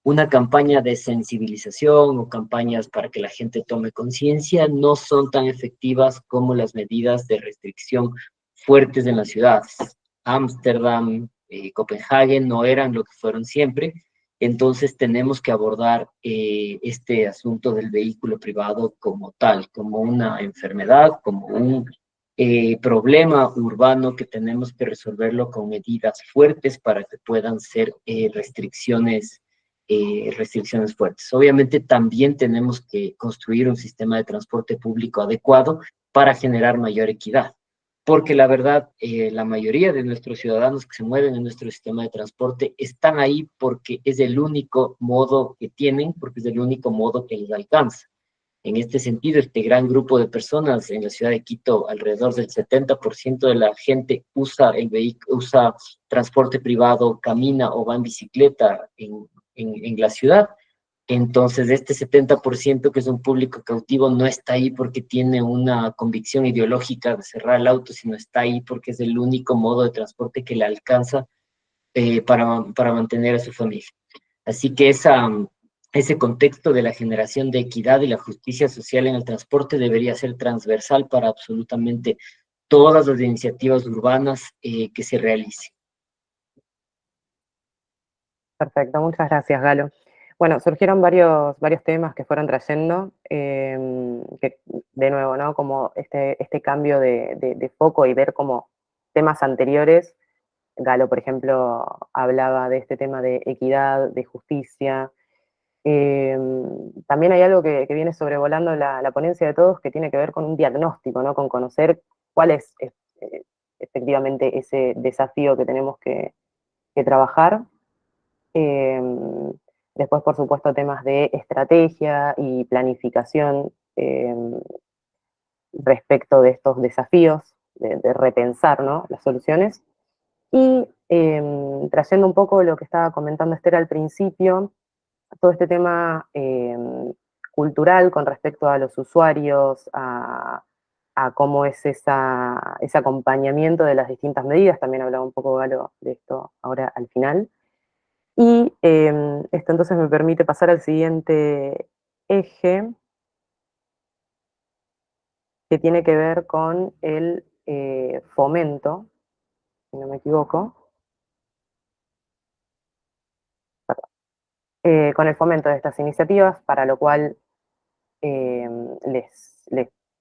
F: Una campaña de sensibilización o campañas para que la gente tome conciencia no son tan efectivas como las medidas de restricción fuertes en las ciudades. Ámsterdam, Copenhague no eran lo que fueron siempre. Entonces tenemos que abordar este asunto del vehículo privado como tal, como una enfermedad, como un problema urbano que tenemos que resolverlo con medidas fuertes para que puedan ser restricciones fuertes. Obviamente también tenemos que construir un sistema de transporte público adecuado para generar mayor equidad. Porque la verdad, la mayoría de nuestros ciudadanos que se mueven en nuestro sistema de transporte están ahí porque es el único modo que tienen, porque es el único modo que les alcanza. En este sentido, este gran grupo de personas en la ciudad de Quito, alrededor del 70% de la gente usa transporte privado, camina o va en bicicleta en la ciudad, Entonces, este 70% que es un público cautivo no está ahí porque tiene una convicción ideológica de cerrar el auto, sino está ahí porque es el único modo de transporte que le alcanza para mantener a su familia. Así que ese contexto de la generación de equidad y la justicia social en el transporte debería ser transversal para absolutamente todas las iniciativas urbanas que se realicen.
B: Perfecto, muchas gracias, Galo. Bueno, surgieron varios temas que fueron trayendo, que, de nuevo, ¿no? Como este cambio de foco y ver como temas anteriores. Galo, por ejemplo, hablaba de este tema de equidad, de justicia. También hay algo que viene sobrevolando la ponencia de todos, que tiene que ver con un diagnóstico, ¿no? Con conocer cuál es efectivamente ese desafío que tenemos que trabajar. Después, por supuesto, temas de estrategia y planificación respecto de estos desafíos, de repensar, ¿no? Las soluciones. Y trayendo un poco lo que estaba comentando Esther al principio, todo este tema cultural con respecto a los usuarios, a cómo es ese acompañamiento de las distintas medidas, también hablaba un poco Galo de esto ahora al final. Y esto entonces me permite pasar al siguiente eje, que tiene que ver con el fomento, si no me equivoco, con el fomento de estas iniciativas, para lo cual les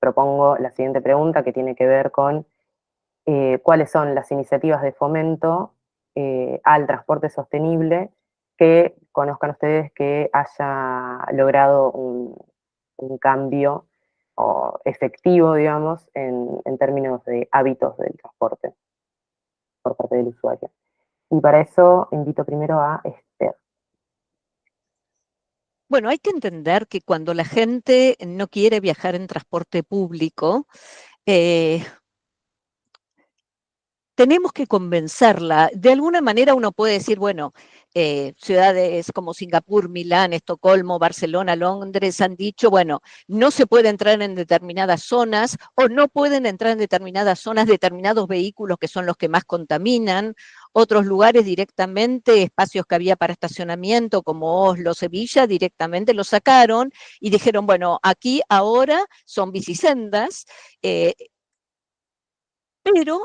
B: propongo la siguiente pregunta, que tiene que ver con cuáles son las iniciativas de fomento al transporte sostenible que conozcan ustedes que haya logrado un cambio efectivo, digamos, en términos de hábitos del transporte por parte del usuario. Y para eso invito primero a Esther.
C: Bueno, hay que entender que cuando la gente no quiere viajar en transporte público, tenemos que convencerla. De alguna manera uno puede decir, bueno, ciudades como Singapur, Milán, Estocolmo, Barcelona, Londres han dicho, bueno, no se puede entrar en determinadas zonas o no pueden entrar en determinadas zonas determinados vehículos que son los que más contaminan. Otros lugares directamente, espacios que había para estacionamiento como Oslo, Sevilla, directamente los sacaron y dijeron, bueno, aquí ahora son bicisendas, pero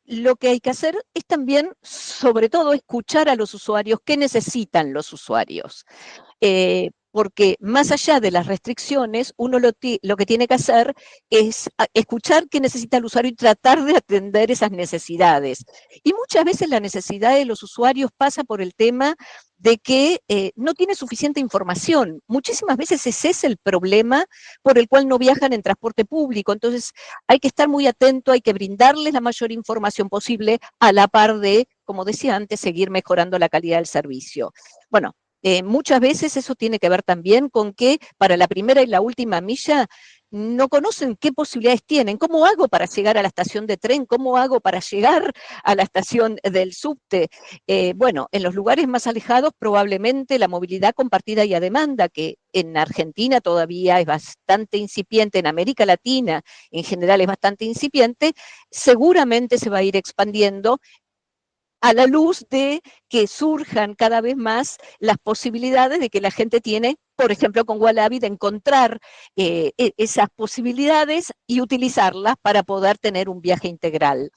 C: lo que hay que hacer es también, sobre todo, escuchar a los usuarios, qué necesitan los usuarios. Porque más allá de las restricciones, uno lo que tiene que hacer es escuchar qué necesita el usuario y tratar de atender esas necesidades. Y muchas veces la necesidad de los usuarios pasa por el tema de que no tiene suficiente información. Muchísimas veces ese es el problema por el cual no viajan en transporte público. Entonces hay que estar muy atento, hay que brindarles la mayor información posible a la par de, como decía antes, seguir mejorando la calidad del servicio. Bueno, muchas veces eso tiene que ver también con que para la primera y la última milla no conocen qué posibilidades tienen. ¿Cómo hago para llegar a la estación de tren? ¿Cómo hago para llegar a la estación del subte? Bueno, en los lugares más alejados probablemente la movilidad compartida y a demanda, que en Argentina todavía es bastante incipiente, en América Latina en general es bastante incipiente, seguramente se va a ir expandiendo a la luz de que surjan cada vez más las posibilidades de que la gente tiene, por ejemplo, con Wallaby, de encontrar esas posibilidades y utilizarlas para poder tener un viaje integral.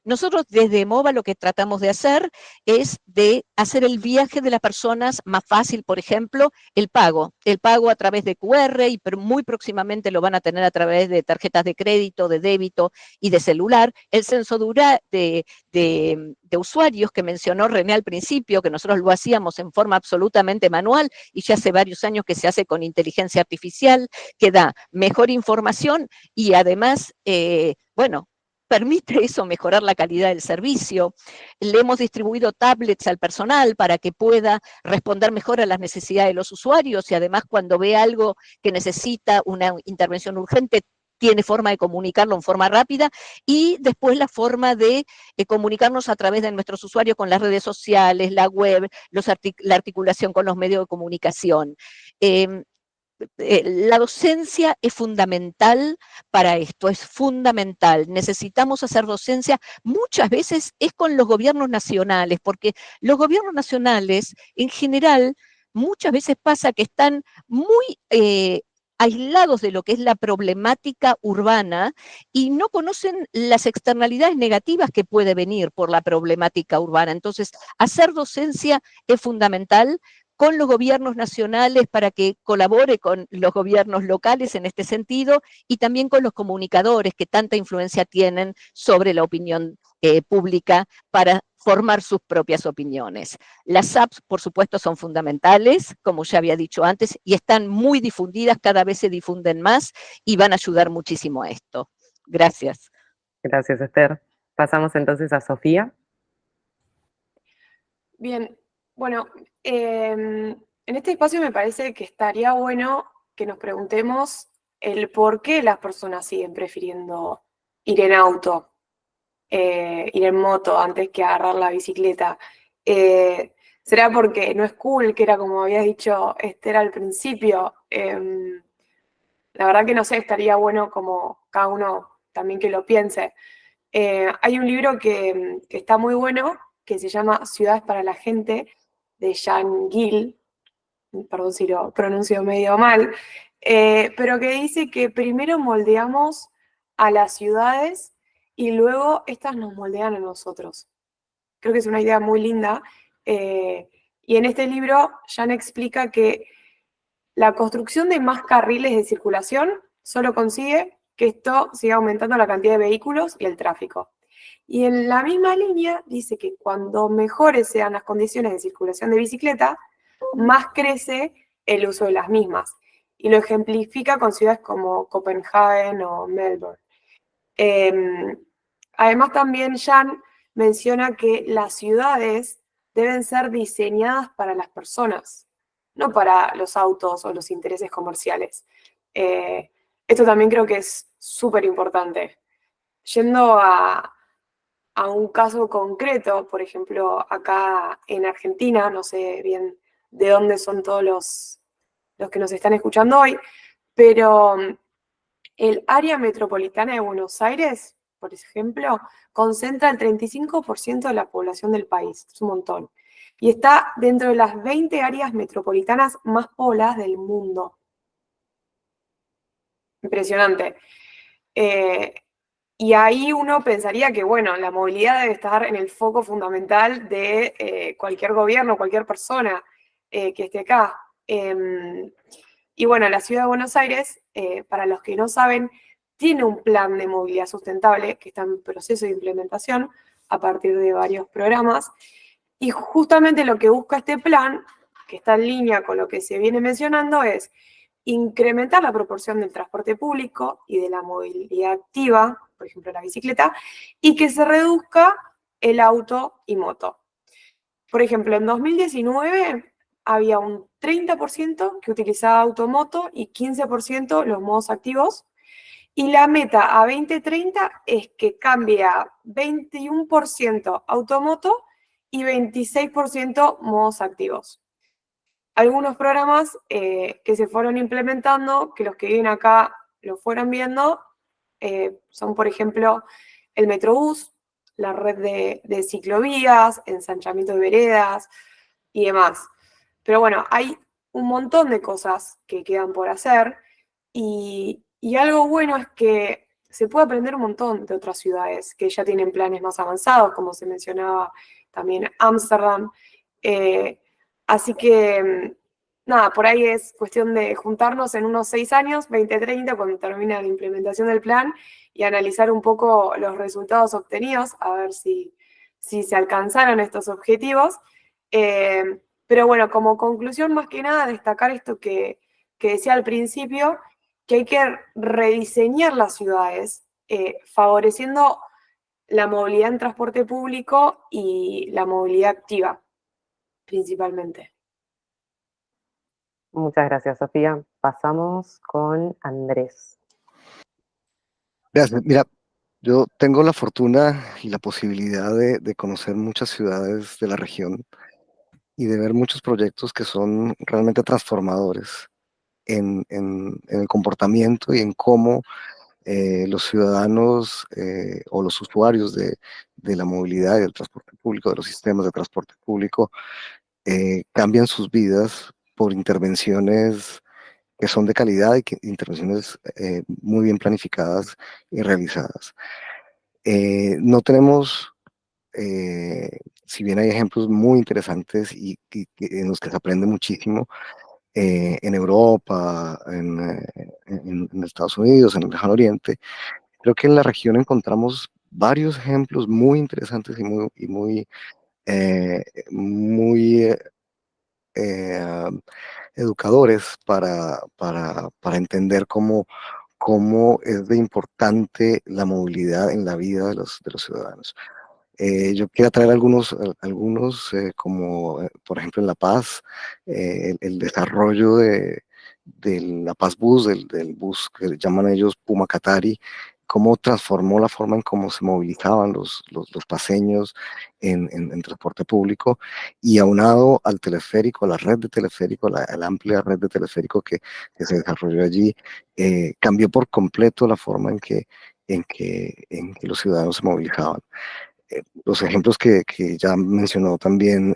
C: Nosotros desde MOVA lo que tratamos de hacer es de hacer el viaje de las personas más fácil, por ejemplo, el pago a través de QR y muy próximamente lo van a tener a través de tarjetas de crédito, de débito y de celular. El censo de usuarios que mencionó René al principio, que nosotros lo hacíamos en forma absolutamente manual y ya hace varios años que se hace con inteligencia artificial, que da mejor información y además, bueno, permite eso mejorar la calidad del servicio. Le hemos distribuido tablets al personal para que pueda responder mejor a las necesidades de los usuarios y además cuando ve algo que necesita una intervención urgente, tiene forma de comunicarlo en forma rápida, y después la forma de comunicarnos a través de nuestros usuarios con las redes sociales, la web, la articulación con los medios de comunicación. La docencia es fundamental para esto, es fundamental. Necesitamos hacer docencia, muchas veces es con los gobiernos nacionales, porque los gobiernos nacionales, en general, muchas veces pasa que están muy aislados de lo que es la problemática urbana y no conocen las externalidades negativas que puede venir por la problemática urbana. Entonces, hacer docencia es fundamental con los gobiernos nacionales para que colabore con los gobiernos locales en este sentido, y también con los comunicadores que tanta influencia tienen sobre la opinión pública para formar sus propias opiniones. Las apps, por supuesto, son fundamentales, como ya había dicho antes, y están muy difundidas, cada vez se difunden más y van a ayudar muchísimo a esto. Gracias.
B: Gracias, Esther. Pasamos entonces a Sofía.
D: Bien, bueno, en este espacio me parece que estaría bueno que nos preguntemos el por qué las personas siguen prefiriendo ir en auto, ir en moto antes que agarrar la bicicleta. ¿Será porque no es cool, que era como había dicho Esther al principio? La verdad que no sé, estaría bueno como cada uno también que lo piense. Hay un libro que está muy bueno, que se llama Ciudades para la Gente, de Jan Gill, perdón si lo pronuncio medio mal, pero que dice que primero moldeamos a las ciudades y luego estas nos moldean a nosotros. Creo que es una idea muy linda. Y en este libro Jan explica que la construcción de más carriles de circulación solo consigue que esto siga aumentando la cantidad de vehículos y el tráfico. Y en la misma línea dice que cuando mejores sean las condiciones de circulación de bicicleta, más crece el uso de las mismas. Y lo ejemplifica con ciudades como Copenhague o Melbourne. Además, también Jan menciona que las ciudades deben ser diseñadas para las personas, no para los autos o los intereses comerciales. Esto también creo que es súper importante. Yendo a un caso concreto, por ejemplo, acá en Argentina, no sé bien de dónde son todos los que nos están escuchando hoy, pero el área metropolitana de Buenos Aires, por ejemplo, concentra el 35% de la población del país, es un montón, y está dentro de las 20 áreas metropolitanas más pobladas del mundo. Impresionante. Y ahí uno pensaría que, bueno, la movilidad debe estar en el foco fundamental de cualquier gobierno, cualquier persona que esté acá. Y bueno, la ciudad de Buenos Aires, para los que no saben, tiene un plan de movilidad sustentable que está en proceso de implementación a partir de varios programas. Y justamente lo que busca este plan, que está en línea con lo que se viene mencionando, es incrementar la proporción del transporte público y de la movilidad activa, por ejemplo la bicicleta, y que se reduzca el auto y moto. Por ejemplo, en 2019 había un 30% que utilizaba automoto y 15% los modos activos, y la meta a 2030 es que cambie a 21% automoto y 26% modos activos. Algunos programas que se fueron implementando, que los que viven acá lo fueron viendo, son, por ejemplo, el Metrobús, la red de ciclovías, ensanchamiento de veredas y demás. Pero bueno, hay un montón de cosas que quedan por hacer y algo bueno es que se puede aprender un montón de otras ciudades que ya tienen planes más avanzados, como se mencionaba también Ámsterdam. Así que, nada, por ahí es cuestión de juntarnos en unos 6 años, 2030, cuando termine la implementación del plan, y analizar un poco los resultados obtenidos, a ver si se alcanzaron estos objetivos. Pero bueno, como conclusión, más que nada, destacar esto que decía al principio, que hay que rediseñar las ciudades, favoreciendo la movilidad en transporte público y la movilidad activa, principalmente.
B: Muchas gracias, Sofía. Pasamos con Andrés.
E: Gracias. Mira, yo tengo la fortuna y la posibilidad de conocer muchas ciudades de la región y de ver muchos proyectos que son realmente transformadores en el comportamiento y en cómo los ciudadanos o los usuarios de la movilidad y del transporte público, de los sistemas de transporte público, cambian sus vidas por intervenciones que son de calidad y que intervenciones muy bien planificadas y realizadas. No tenemos, si bien hay ejemplos muy interesantes en los que se aprende muchísimo, en Europa, en Estados Unidos, en el Lejano Oriente, creo que en la región encontramos varios ejemplos muy interesantes y muy, eh, muy eh, educadores para entender cómo es de importante la movilidad en la vida de los ciudadanos. Yo quiero traer algunos como por ejemplo en La Paz, el desarrollo de la Paz Bus, del bus que llaman ellos Puma Catari, cómo transformó la forma en cómo se movilizaban los paseños en transporte público, y aunado al teleférico, a la red de teleférico, a la amplia red de teleférico que se desarrolló allí, cambió por completo la forma en que los ciudadanos se movilizaban. Los ejemplos que ya mencionó también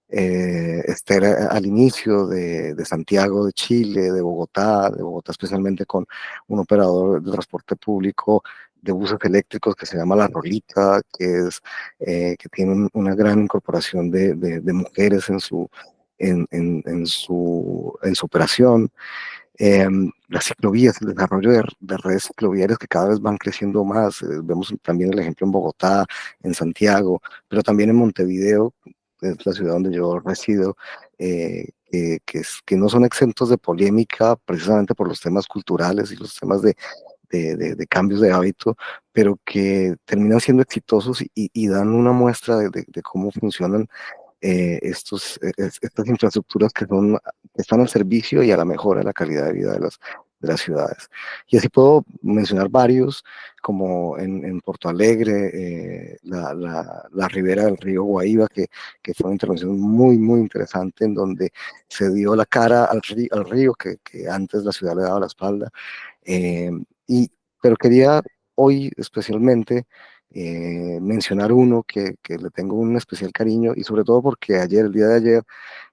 E: Esther al inicio de Santiago de Chile, de Bogotá especialmente con un operador de transporte público de buses eléctricos que se llama La Rolita, que tiene una gran incorporación de mujeres en su operación. Las ciclovías, el desarrollo de redes cicloviarias que cada vez van creciendo más. Vemos también el ejemplo en Bogotá, en Santiago, pero también en Montevideo, que es la ciudad donde yo resido, que no son exentos de polémica precisamente por los temas culturales y los temas de cambios de hábito, pero que terminan siendo exitosos y dan una muestra de cómo funcionan estas infraestructuras que están al servicio y a la mejora de la calidad de vida de las ciudades. Y así puedo mencionar varios, como en Porto Alegre, la ribera del río Guaíba, que fue una intervención muy, muy interesante, en donde se dio la cara al río que antes la ciudad le daba la espalda. Eh, y, pero quería hoy especialmente mencionar uno que le tengo un especial cariño, y sobre todo porque el día de ayer,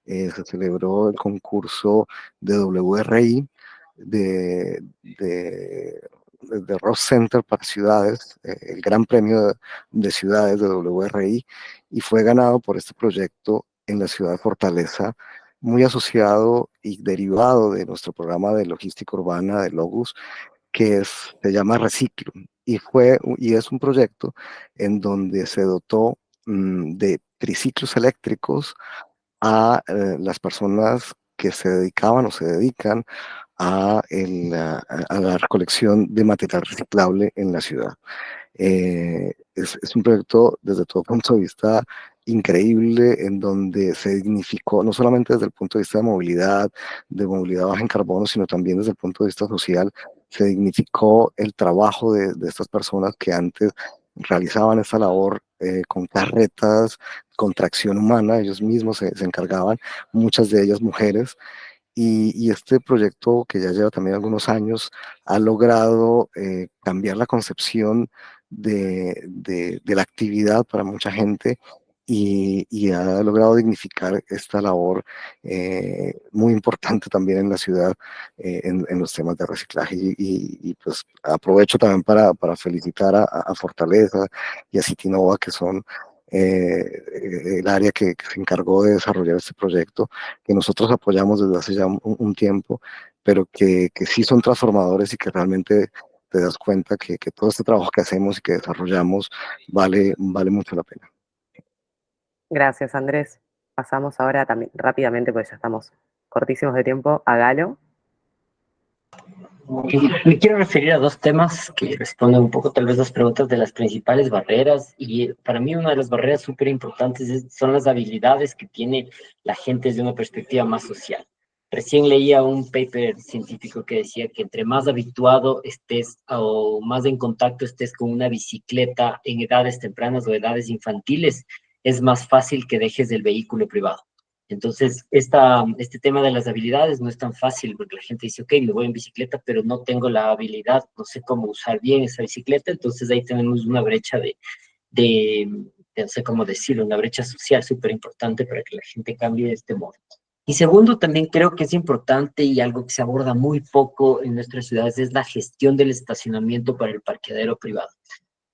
E: se celebró el concurso de WRI, de, de, de Rock Center para ciudades, el Gran Premio de Ciudades de WRI, y fue ganado por este proyecto en la ciudad de Fortaleza, muy asociado y derivado de nuestro programa de logística urbana de Logus, se llama Reciclo, y es un proyecto en donde se dotó de triciclos eléctricos las personas que se dedicaban o se dedican a la recolección de material reciclable en la ciudad. Es un proyecto desde todo punto de vista increíble, en donde se dignificó, no solamente desde el punto de vista de movilidad baja en carbono, sino también desde el punto de vista social. Se dignificó el trabajo de estas personas que antes realizaban esta labor con carretas, con tracción humana. Ellos mismos se encargaban, muchas de ellas mujeres, y este proyecto, que ya lleva también algunos años, ha logrado cambiar la concepción de la actividad para mucha gente, y ha logrado dignificar esta labor muy importante también en la ciudad, en los temas de reciclaje. Pues aprovecho también para felicitar a Fortaleza y a Citinova, que son el área que se encargó de desarrollar este proyecto, que nosotros apoyamos desde hace ya un tiempo, pero que sí son transformadores, y que realmente te das cuenta que todo este trabajo que hacemos y que desarrollamos vale mucho la pena.
B: Gracias, Andrés. Pasamos ahora también rápidamente, porque ya estamos cortísimos de tiempo, a Galo.
F: Me quiero referir a dos temas que responden un poco tal vez las preguntas de las principales barreras, y para mí una de las barreras súper importantes son las habilidades que tiene la gente desde una perspectiva más social. Recién leía un paper científico que decía que entre más habituado estés o más en contacto estés con una bicicleta en edades tempranas o edades infantiles, es más fácil que dejes el vehículo privado. Entonces, este tema de las habilidades no es tan fácil porque la gente dice, ok, me voy en bicicleta, pero no tengo la habilidad, no sé cómo usar bien esa bicicleta. Entonces ahí tenemos una brecha de no sé cómo decirlo, una brecha social súper importante para que la gente cambie de este modo. Y segundo, también creo que es importante y algo que se aborda muy poco en nuestras ciudades es la gestión del estacionamiento para el parqueadero privado,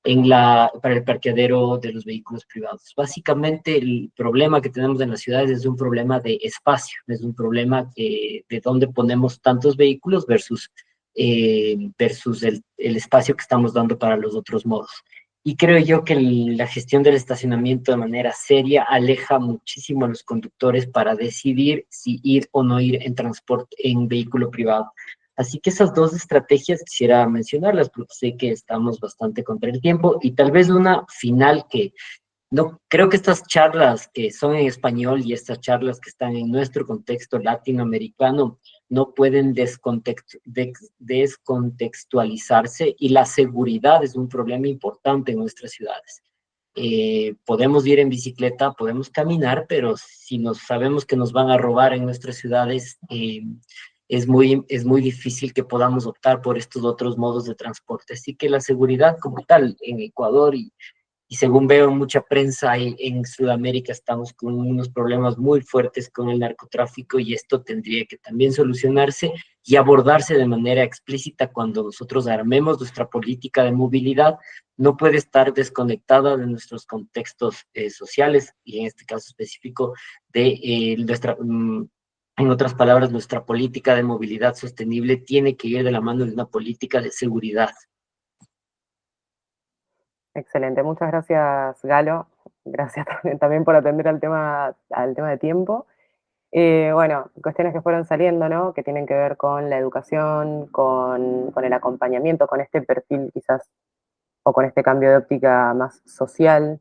F: para el parqueadero de los vehículos privados. Básicamente el problema que tenemos en las ciudades es un problema de espacio, es un problema de dónde ponemos tantos vehículos versus el espacio que estamos dando para los otros modos. Y creo yo que la gestión del estacionamiento de manera seria aleja muchísimo a los conductores para decidir si ir o no ir en transporte, en vehículo privado. Así que esas dos estrategias quisiera mencionarlas porque sé que estamos bastante contra el tiempo y tal vez una final que no creo que estas charlas que son en español y estas charlas que están en nuestro contexto latinoamericano no pueden descontextualizarse y la seguridad es un problema importante en nuestras ciudades. Podemos ir en bicicleta, podemos caminar, pero si sabemos que nos van a robar en nuestras ciudades, es muy difícil que podamos optar por estos otros modos de transporte. Así que la seguridad como tal en Ecuador y según veo en mucha prensa en Sudamérica estamos con unos problemas muy fuertes con el narcotráfico y esto tendría que también solucionarse y abordarse de manera explícita cuando nosotros armemos nuestra política de movilidad. No puede estar desconectada de nuestros contextos sociales y en este caso específico de en otras palabras, nuestra política de movilidad sostenible tiene que ir de la mano de una política de seguridad.
B: Excelente, muchas gracias, Galo. Gracias también por atender al tema de tiempo. Bueno, cuestiones que fueron saliendo, ¿no? Que tienen que ver con la educación, con el acompañamiento, con este perfil quizás, o con este cambio de óptica más social.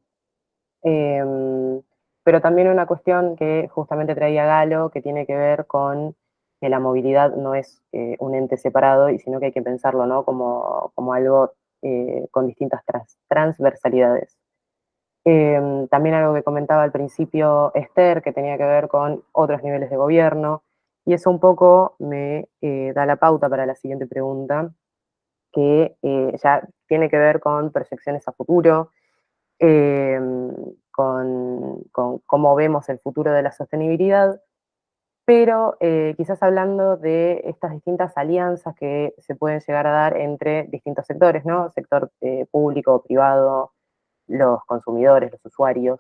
B: Pero también una cuestión que justamente traía Galo, que tiene que ver con que la movilidad no es un ente separado, y sino que hay que pensarlo, ¿no? Como algo con distintas transversalidades. También algo que comentaba al principio Esther, que tenía que ver con otros niveles de gobierno, y eso un poco me da la pauta para la siguiente pregunta, que ya tiene que ver con proyecciones a futuro, con cómo vemos el futuro de la sostenibilidad, pero quizás hablando de estas distintas alianzas que se pueden llegar a dar entre distintos sectores, ¿no? Sector público, privado, los consumidores, los usuarios.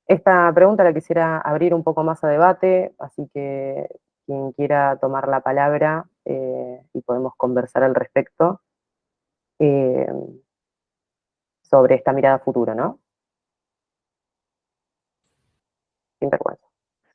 B: Esta pregunta la quisiera abrir un poco más a debate, así que quien quiera tomar la palabra y podemos conversar al respecto sobre esta mirada a futuro, ¿no? Sin vergüenza.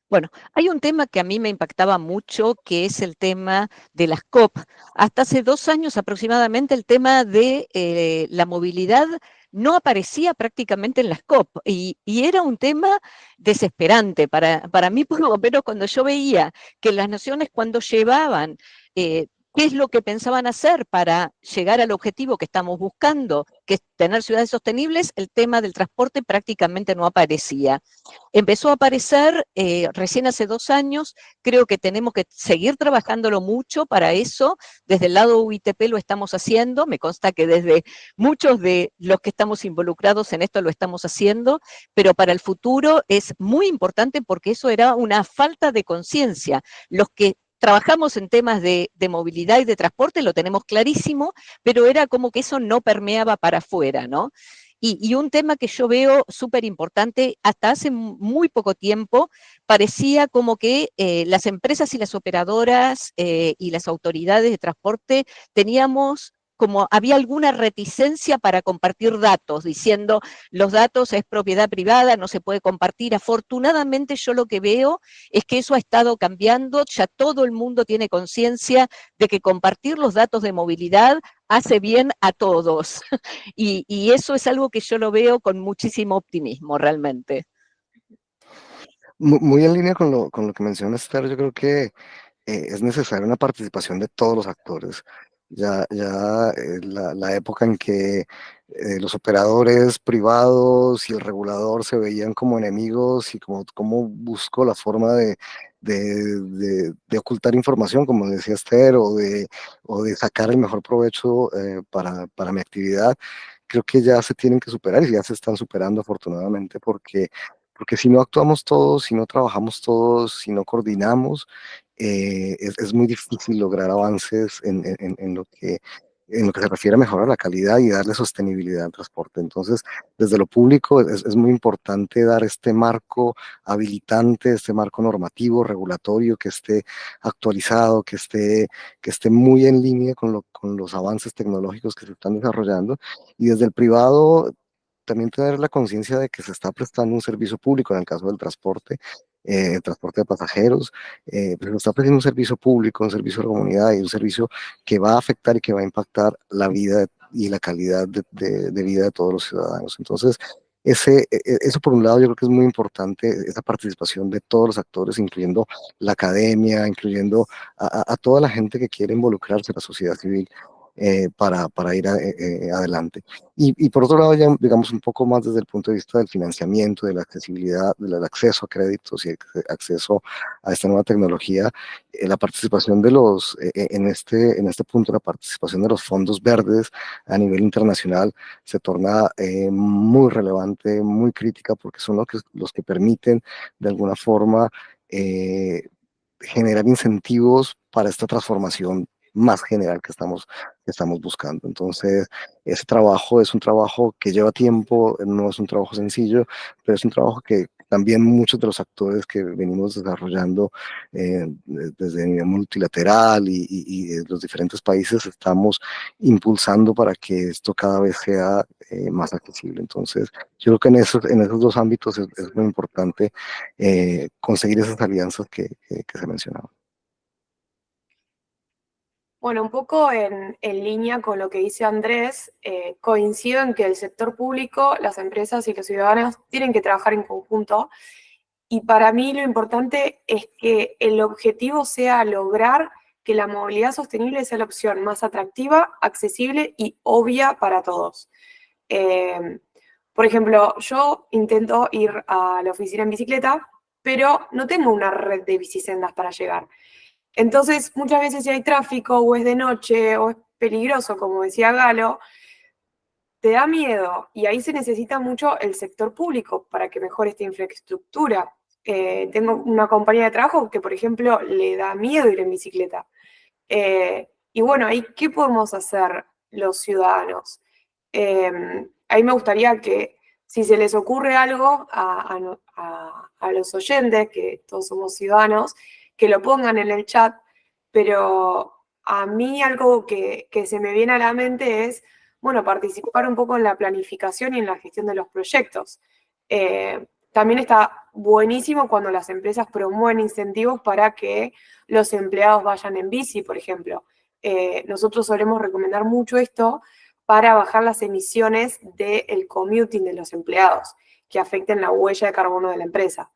C: Bueno, hay un tema que a mí me impactaba mucho, que es el tema de las COP. Hasta hace 2 años aproximadamente el tema de la movilidad no aparecía prácticamente en las COP y era un tema desesperante para mí, por lo menos cuando yo veía que las naciones cuando llevaban qué es lo que pensaban hacer para llegar al objetivo que estamos buscando, que es tener ciudades sostenibles, el tema del transporte prácticamente no aparecía. Empezó a aparecer recién hace 2 años, creo que tenemos que seguir trabajándolo mucho para eso, desde el lado UITP lo estamos haciendo, me consta que desde muchos de los que estamos involucrados en esto lo estamos haciendo, pero para el futuro es muy importante porque eso era una falta de conciencia. Los que trabajamos en temas de movilidad y de transporte, lo tenemos clarísimo, pero era como que eso no permeaba para afuera, ¿no? Y un tema que yo veo súper importante, hasta hace muy poco tiempo, parecía como que las empresas y las operadoras y las autoridades de transporte teníamos como había alguna reticencia para compartir datos, diciendo los datos es propiedad privada, no se puede compartir. Afortunadamente yo lo que veo es que eso ha estado cambiando, ya todo el mundo tiene conciencia de que compartir los datos de movilidad hace bien a todos. Y eso es algo que yo lo veo con muchísimo optimismo realmente.
E: Muy en línea con lo que menciona Esther, yo creo que es necesaria una participación de todos los actores. La época en que los operadores privados y el regulador se veían como enemigos y como buscó la forma de ocultar información, como decía Esther, o de sacar el mejor provecho para mi actividad, creo que ya se tienen que superar y ya se están superando afortunadamente porque si no actuamos todos, si no trabajamos todos, si no coordinamos, es muy difícil lograr avances en lo que se refiere a mejorar la calidad y darle sostenibilidad al transporte. Entonces, desde lo público es muy importante dar este marco habilitante, este marco normativo, regulatorio, que esté actualizado, que esté muy en línea con los avances tecnológicos que se están desarrollando. Y desde el privado, también tener la conciencia de que se está prestando un servicio público en el caso del transporte, el transporte de pasajeros, pues se está ofreciendo un servicio público, un servicio a la comunidad y un servicio que va a afectar y que va a impactar la vida y la calidad de vida de todos los ciudadanos. Entonces, eso por un lado yo creo que es muy importante, esa participación de todos los actores, incluyendo la academia, incluyendo a toda la gente que quiere involucrarse, la sociedad civil, para ir adelante. Y por otro lado, ya digamos un poco más desde el punto de vista del financiamiento, de la accesibilidad, del acceso a créditos y acceso a esta nueva tecnología, la participación de en este punto, la participación de los fondos verdes a nivel internacional se torna muy relevante, muy crítica, porque son los que permiten de alguna forma generar incentivos para esta transformación más general que estamos buscando. Entonces, ese trabajo es un trabajo que lleva tiempo, no es un trabajo sencillo, pero es un trabajo que también muchos de los actores que venimos desarrollando desde el nivel multilateral y los diferentes países estamos impulsando para que esto cada vez sea más accesible. Entonces, yo creo que en esos dos ámbitos es muy importante conseguir esas alianzas que se mencionaban.
D: Bueno, un poco en línea con lo que dice Andrés, coincido en que el sector público, las empresas y los ciudadanos tienen que trabajar en conjunto. Y para mí lo importante es que el objetivo sea lograr que la movilidad sostenible sea la opción más atractiva, accesible y obvia para todos. Por ejemplo, yo intento ir a la oficina en bicicleta, pero no tengo una red de bicisendas para llegar. Entonces, muchas veces si hay tráfico o es de noche o es peligroso, como decía Galo, te da miedo y ahí se necesita mucho el sector público para que mejore esta infraestructura. Tengo una compañía de trabajo que, por ejemplo, le da miedo ir en bicicleta. Y bueno, ahí, ¿qué podemos hacer los ciudadanos? Ahí me gustaría que, si se les ocurre algo a los oyentes, que todos somos ciudadanos, que lo pongan en el chat, pero a mí algo que se me viene a la mente es, bueno, participar un poco en la planificación y en la gestión de los proyectos. También está buenísimo cuando las empresas promueven incentivos para que los empleados vayan en bici, por ejemplo. Nosotros solemos recomendar mucho esto para bajar las emisiones del commuting de los empleados, que afecten la huella de carbono de la empresa.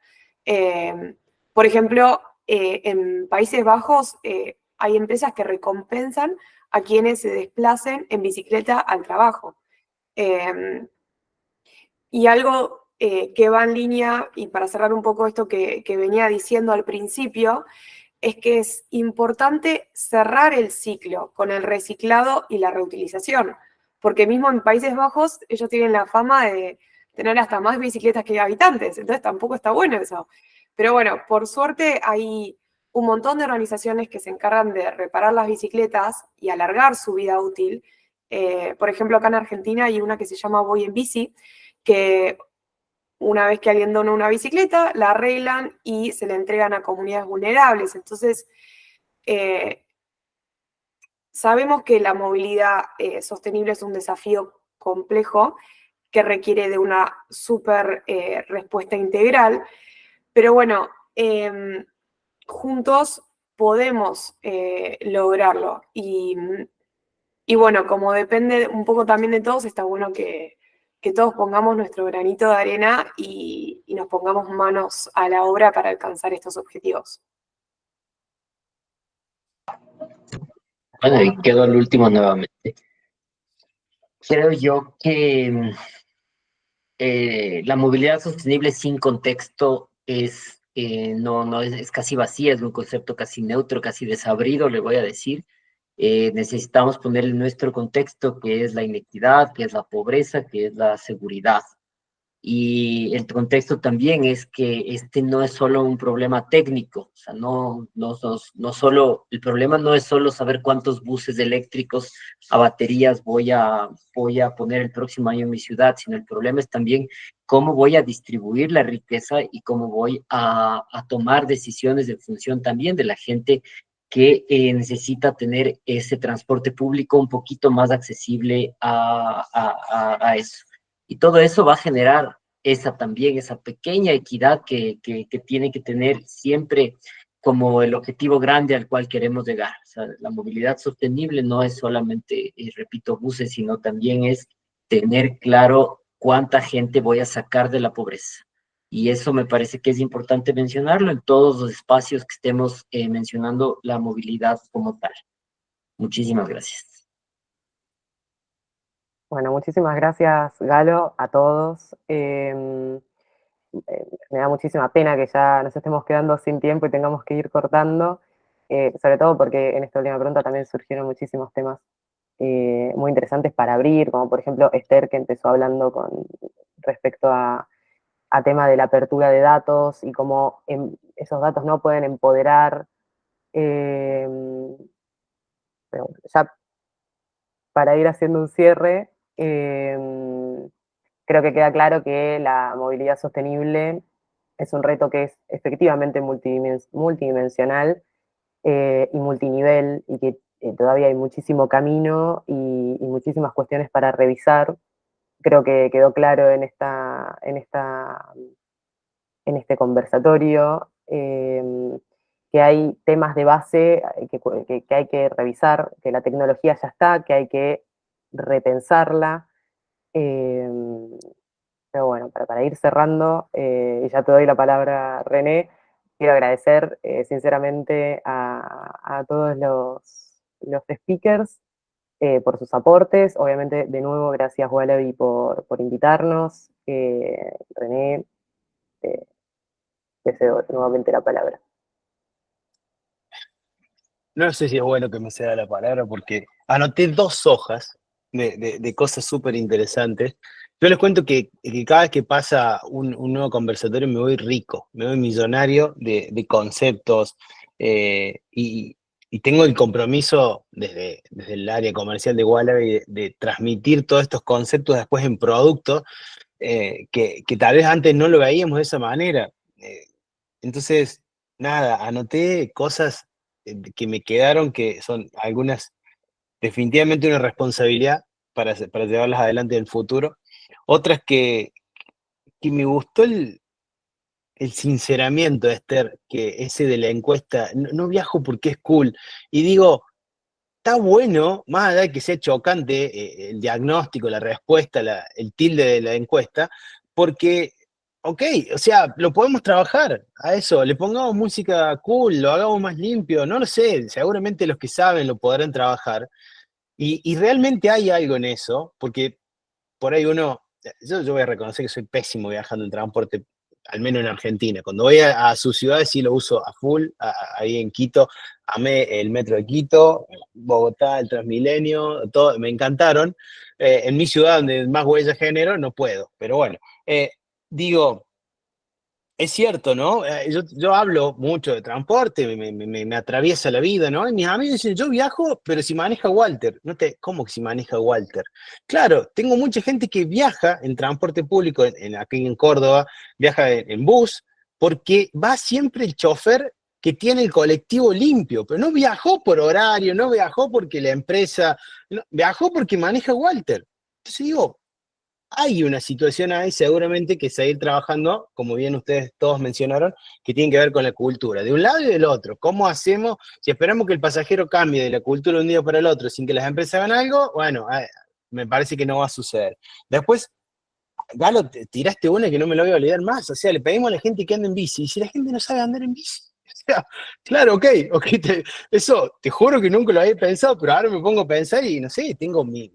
D: Por ejemplo, en Países Bajos hay empresas que recompensan a quienes se desplacen en bicicleta al trabajo. Y algo que va en línea, y para cerrar un poco esto que venía diciendo al principio, es que es importante cerrar el ciclo con el reciclado y la reutilización, porque mismo en Países Bajos ellos tienen la fama de tener hasta más bicicletas que habitantes, entonces tampoco está bueno eso. Pero bueno, por suerte hay un montón de organizaciones que se encargan de reparar las bicicletas y alargar su vida útil. Por ejemplo, acá en Argentina hay una que se llama Voy en Bici, que una vez que alguien dona una bicicleta, la arreglan y se la entregan a comunidades vulnerables. Entonces, sabemos que la movilidad sostenible es un desafío complejo que requiere de una súper respuesta integral, pero bueno, juntos podemos lograrlo. Y bueno, como depende un poco también de todos, está bueno que todos pongamos nuestro granito de arena y nos pongamos manos a la obra para alcanzar estos objetivos.
F: Bueno, y quedo al último nuevamente. Creo yo que la movilidad sostenible sin contexto es casi vacía, es un concepto casi neutro, casi desabrido, le voy a decir. Necesitamos ponerle nuestro contexto, que es la inequidad, que es la pobreza, que es la seguridad. Y el contexto también es que este no es solo un problema técnico, o sea, no solo, el problema no es solo saber cuántos buses eléctricos a baterías voy a poner el próximo año en mi ciudad, sino el problema es también cómo voy a distribuir la riqueza y cómo voy a tomar decisiones en función también de la gente que necesita tener ese transporte público un poquito más accesible a eso. Y todo eso va a generar esa pequeña equidad que tiene que tener siempre como el objetivo grande al cual queremos llegar. O sea, la movilidad sostenible no es solamente, repito, buses, sino también es tener claro cuánta gente voy a sacar de la pobreza. Y eso me parece que es importante mencionarlo en todos los espacios que estemos mencionando la movilidad como tal. Muchísimas gracias.
B: Bueno, muchísimas gracias, Galo, a todos. Me da muchísima pena que ya nos estemos quedando sin tiempo y tengamos que ir cortando, sobre todo porque en esta última pregunta también surgieron muchísimos temas muy interesantes para abrir, como por ejemplo Esther, que empezó hablando con respecto a tema de la apertura de datos y cómo esos datos no pueden empoderar. Pero ya para ir haciendo un cierre, creo que queda claro que la movilidad sostenible es un reto que es efectivamente multidimensional y multinivel, y que todavía hay muchísimo camino y muchísimas cuestiones para revisar. Creo que quedó claro en este conversatorio que hay temas de base que hay que revisar, que la tecnología ya está, que hay que repensarla. Pero bueno, para ir cerrando, y ya te doy la palabra, René, quiero agradecer sinceramente a todos los speakers por sus aportes. Obviamente, de nuevo, gracias, Wallaby, por invitarnos. René, te cedo nuevamente la palabra.
A: No sé si es bueno que me ceda la palabra porque anoté 2 hojas de cosas súper interesantes. Yo les cuento que cada vez que pasa un nuevo conversatorio me voy rico, me voy millonario de conceptos y tengo el compromiso desde el área comercial de Wallaby de transmitir todos estos conceptos después en productos que tal vez antes no lo veíamos de esa manera. Entonces, nada, anoté cosas que me quedaron, que son algunas definitivamente una responsabilidad para llevarlas adelante en el futuro. Otras que me gustó el sinceramiento de Esther, que ese de la encuesta, no viajo porque es cool. Y digo, está bueno, más allá de que sea chocante el diagnóstico, la respuesta, el tilde de la encuesta, porque, ok, o sea, lo podemos trabajar a eso, le pongamos música cool, lo hagamos más limpio, no lo sé, seguramente los que saben lo podrán trabajar, y realmente hay algo en eso, porque por ahí yo voy a reconocer que soy pésimo viajando en transporte, al menos en Argentina. Cuando voy a sus ciudades sí lo uso a full, ahí en Quito, amé el metro de Quito, Bogotá, el Transmilenio, todo, me encantaron. En mi ciudad, donde más huella genero, no puedo, pero bueno, digo, es cierto, ¿no? Yo hablo mucho de transporte, me atraviesa la vida, ¿no? Y mis amigos dicen, yo viajo, pero si maneja Walter. ¿Cómo que si maneja Walter? Claro, tengo mucha gente que viaja en transporte público, aquí en Córdoba, viaja en bus, porque va siempre el chofer que tiene el colectivo limpio, pero no viajó por horario, no viajó porque la empresa, no, viajó porque maneja Walter. Entonces digo, hay una situación ahí seguramente que seguir trabajando, como bien ustedes todos mencionaron, que tiene que ver con la cultura, de un lado y del otro. ¿Cómo hacemos? Si esperamos que el pasajero cambie de la cultura de un día para el otro sin que las empresas hagan algo, bueno, me parece que no va a suceder. Después, Galo, tiraste una que no me lo voy a olvidar más. O sea, le pedimos a la gente que ande en bici. Y si la gente no sabe andar en bici, o sea, claro, ok, eso te juro que nunca lo había pensado, pero ahora me pongo a pensar y no sé, tengo mi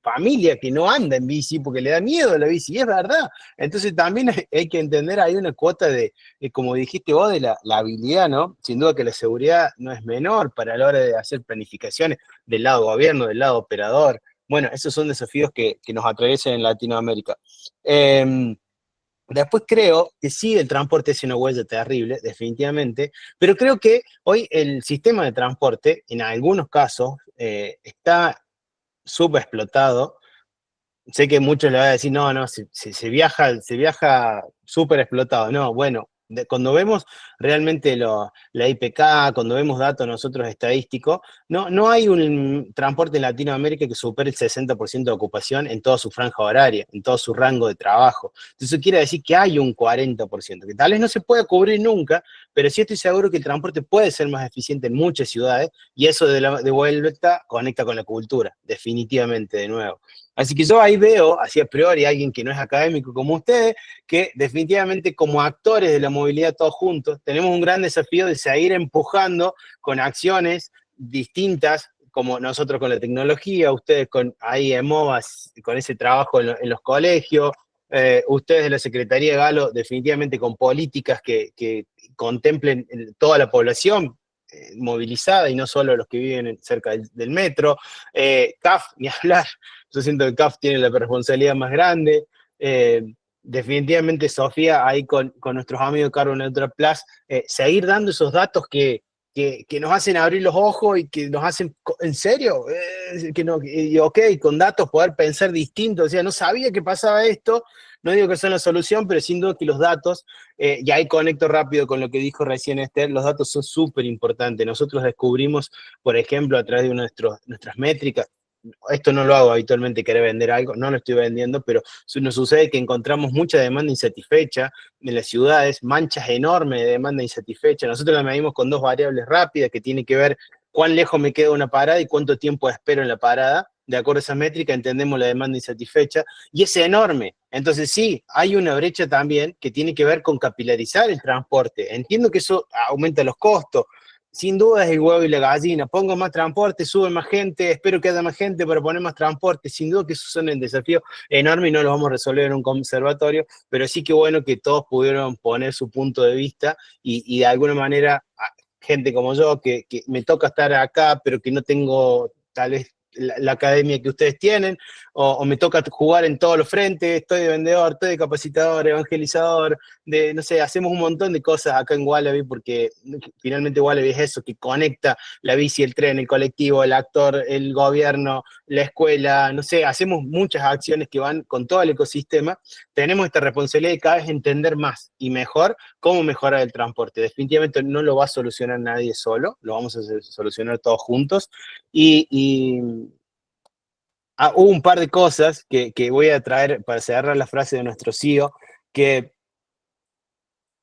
A: familia que no anda en bici porque le da miedo a la bici, y es verdad. Entonces también hay que entender, hay una cuota como dijiste vos, de la habilidad, ¿no? Sin duda que la seguridad no es menor para la hora de hacer planificaciones del lado gobierno, del lado operador. Bueno, esos son desafíos que nos atraviesan en Latinoamérica. Después creo que sí, el transporte es una huella terrible, definitivamente, pero creo que hoy el sistema de transporte, en algunos casos, está súper explotado. Sé que muchos le van a decir, no, se viaja súper explotado. No, bueno, cuando vemos realmente la IPK, cuando vemos datos nosotros estadísticos, no hay un transporte en Latinoamérica que supere el 60% de ocupación en toda su franja horaria, en todo su rango de trabajo. Entonces eso quiere decir que hay un 40%, que tal vez no se pueda cubrir nunca, pero sí estoy seguro que el transporte puede ser más eficiente en muchas ciudades, y eso de vuelta conecta con la cultura, definitivamente, de nuevo. Así que yo ahí veo, así a priori, alguien que no es académico como ustedes, que definitivamente como actores de la movilidad todos juntos, tenemos un gran desafío de seguir empujando con acciones distintas, como nosotros con la tecnología, ustedes ahí en MOVAS, con ese trabajo en los colegios, ustedes de la Secretaría de Galo, definitivamente con políticas que contemplen toda la población movilizada y no solo los que viven cerca del metro. CAF, ni hablar. Yo siento que CAF tiene la responsabilidad más grande. Definitivamente, Sofía, ahí con nuestros amigos de Carbon Neutral Plus, seguir dando esos datos que nos hacen abrir los ojos y que nos hacen, ¿en serio? Ok, con datos poder pensar distinto. O sea, no sabía que pasaba esto, no digo que son la solución, pero sin duda que los datos, y ahí conecto rápido con lo que dijo recién Esther, los datos son súper importantes. Nosotros descubrimos, por ejemplo, a través de nuestras métricas, esto no lo hago habitualmente, querer vender algo, no lo estoy vendiendo, pero nos sucede que encontramos mucha demanda insatisfecha en las ciudades, manchas enormes de demanda insatisfecha. Nosotros la medimos con dos variables rápidas que tienen que ver cuán lejos me queda una parada y cuánto tiempo espero en la parada. De acuerdo a esa métrica entendemos la demanda insatisfecha y es enorme. Entonces sí, hay una brecha también que tiene que ver con capilarizar el transporte. Entiendo que eso aumenta los costos. Sin duda es el huevo y la gallina. Pongo más transporte, sube más gente, espero que haya más gente para poner más transporte. Sin duda que esos son el desafío enorme y no lo vamos a resolver en un conservatorio, pero sí que bueno que todos pudieron poner su punto de vista y de alguna manera, gente como yo, que me toca estar acá, pero que no tengo tal vez la academia que ustedes tienen, o me toca jugar en todos los frentes, estoy de vendedor, estoy de capacitador, evangelizador, no sé, hacemos un montón de cosas acá en Wallaby, porque finalmente Wallaby es eso, que conecta la bici, el tren, el colectivo, el actor, el gobierno, la escuela, no sé, hacemos muchas acciones que van con todo el ecosistema. Tenemos esta responsabilidad de cada vez entender más y mejor cómo mejorar el transporte. Definitivamente no lo va a solucionar nadie solo, lo vamos a solucionar todos juntos, hubo un par de cosas que voy a traer para cerrar la frase de nuestro CEO, que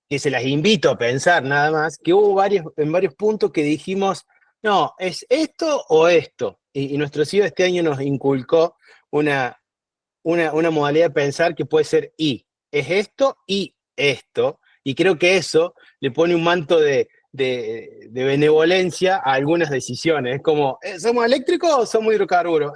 A: se las invito a pensar nada más, que hubo en varios puntos que dijimos, no, ¿es esto o esto? Y nuestro CEO este año nos inculcó una modalidad de pensar que puede ser y, es esto y esto, y creo que eso le pone un manto de benevolencia a algunas decisiones. Es como, ¿somos eléctricos o somos hidrocarburos?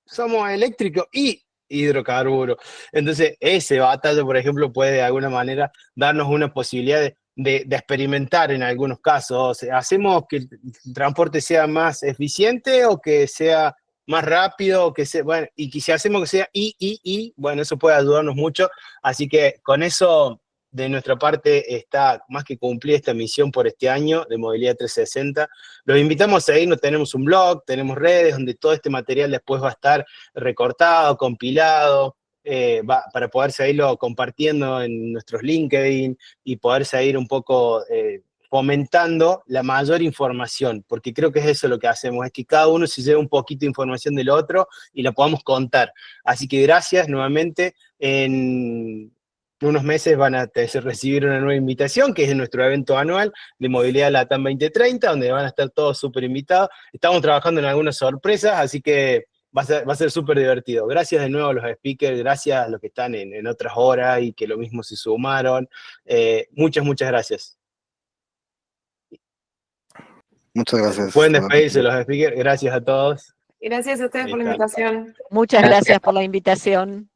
A: Somos eléctricos y hidrocarburos. Entonces, ese batalla, por ejemplo, puede de alguna manera darnos una posibilidad de experimentar en algunos casos. O sea, ¿hacemos que el transporte sea más eficiente o que sea más rápido, que sea, bueno, y que si hacemos que sea bueno, eso puede ayudarnos mucho. Así que con eso, de nuestra parte, está más que cumplir esta misión por este año de Movilidad 360. Los invitamos a seguirnos, tenemos un blog, tenemos redes, donde todo este material después va a estar recortado, compilado, para poder seguirlo compartiendo en nuestros LinkedIn y poder seguir un poco fomentando la mayor información, porque creo que es eso lo que hacemos, es que cada uno se lleve un poquito de información del otro y la podamos contar. Así que gracias nuevamente. En unos meses van a recibir una nueva invitación, que es nuestro evento anual de Movilidad Latam 2030, donde van a estar todos súper invitados. Estamos trabajando en algunas sorpresas, así que va a ser súper divertido. Gracias de nuevo a los speakers, gracias a los que están en otras horas y que lo mismo se sumaron. Muchas gracias.
E: Muchas gracias.
A: Pueden despedirse los speakers, gracias a todos.
D: Gracias a ustedes por la invitación.
C: Muchas gracias por la invitación.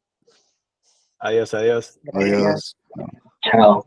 A: Adiós, adiós.
E: Adiós.
F: Chao.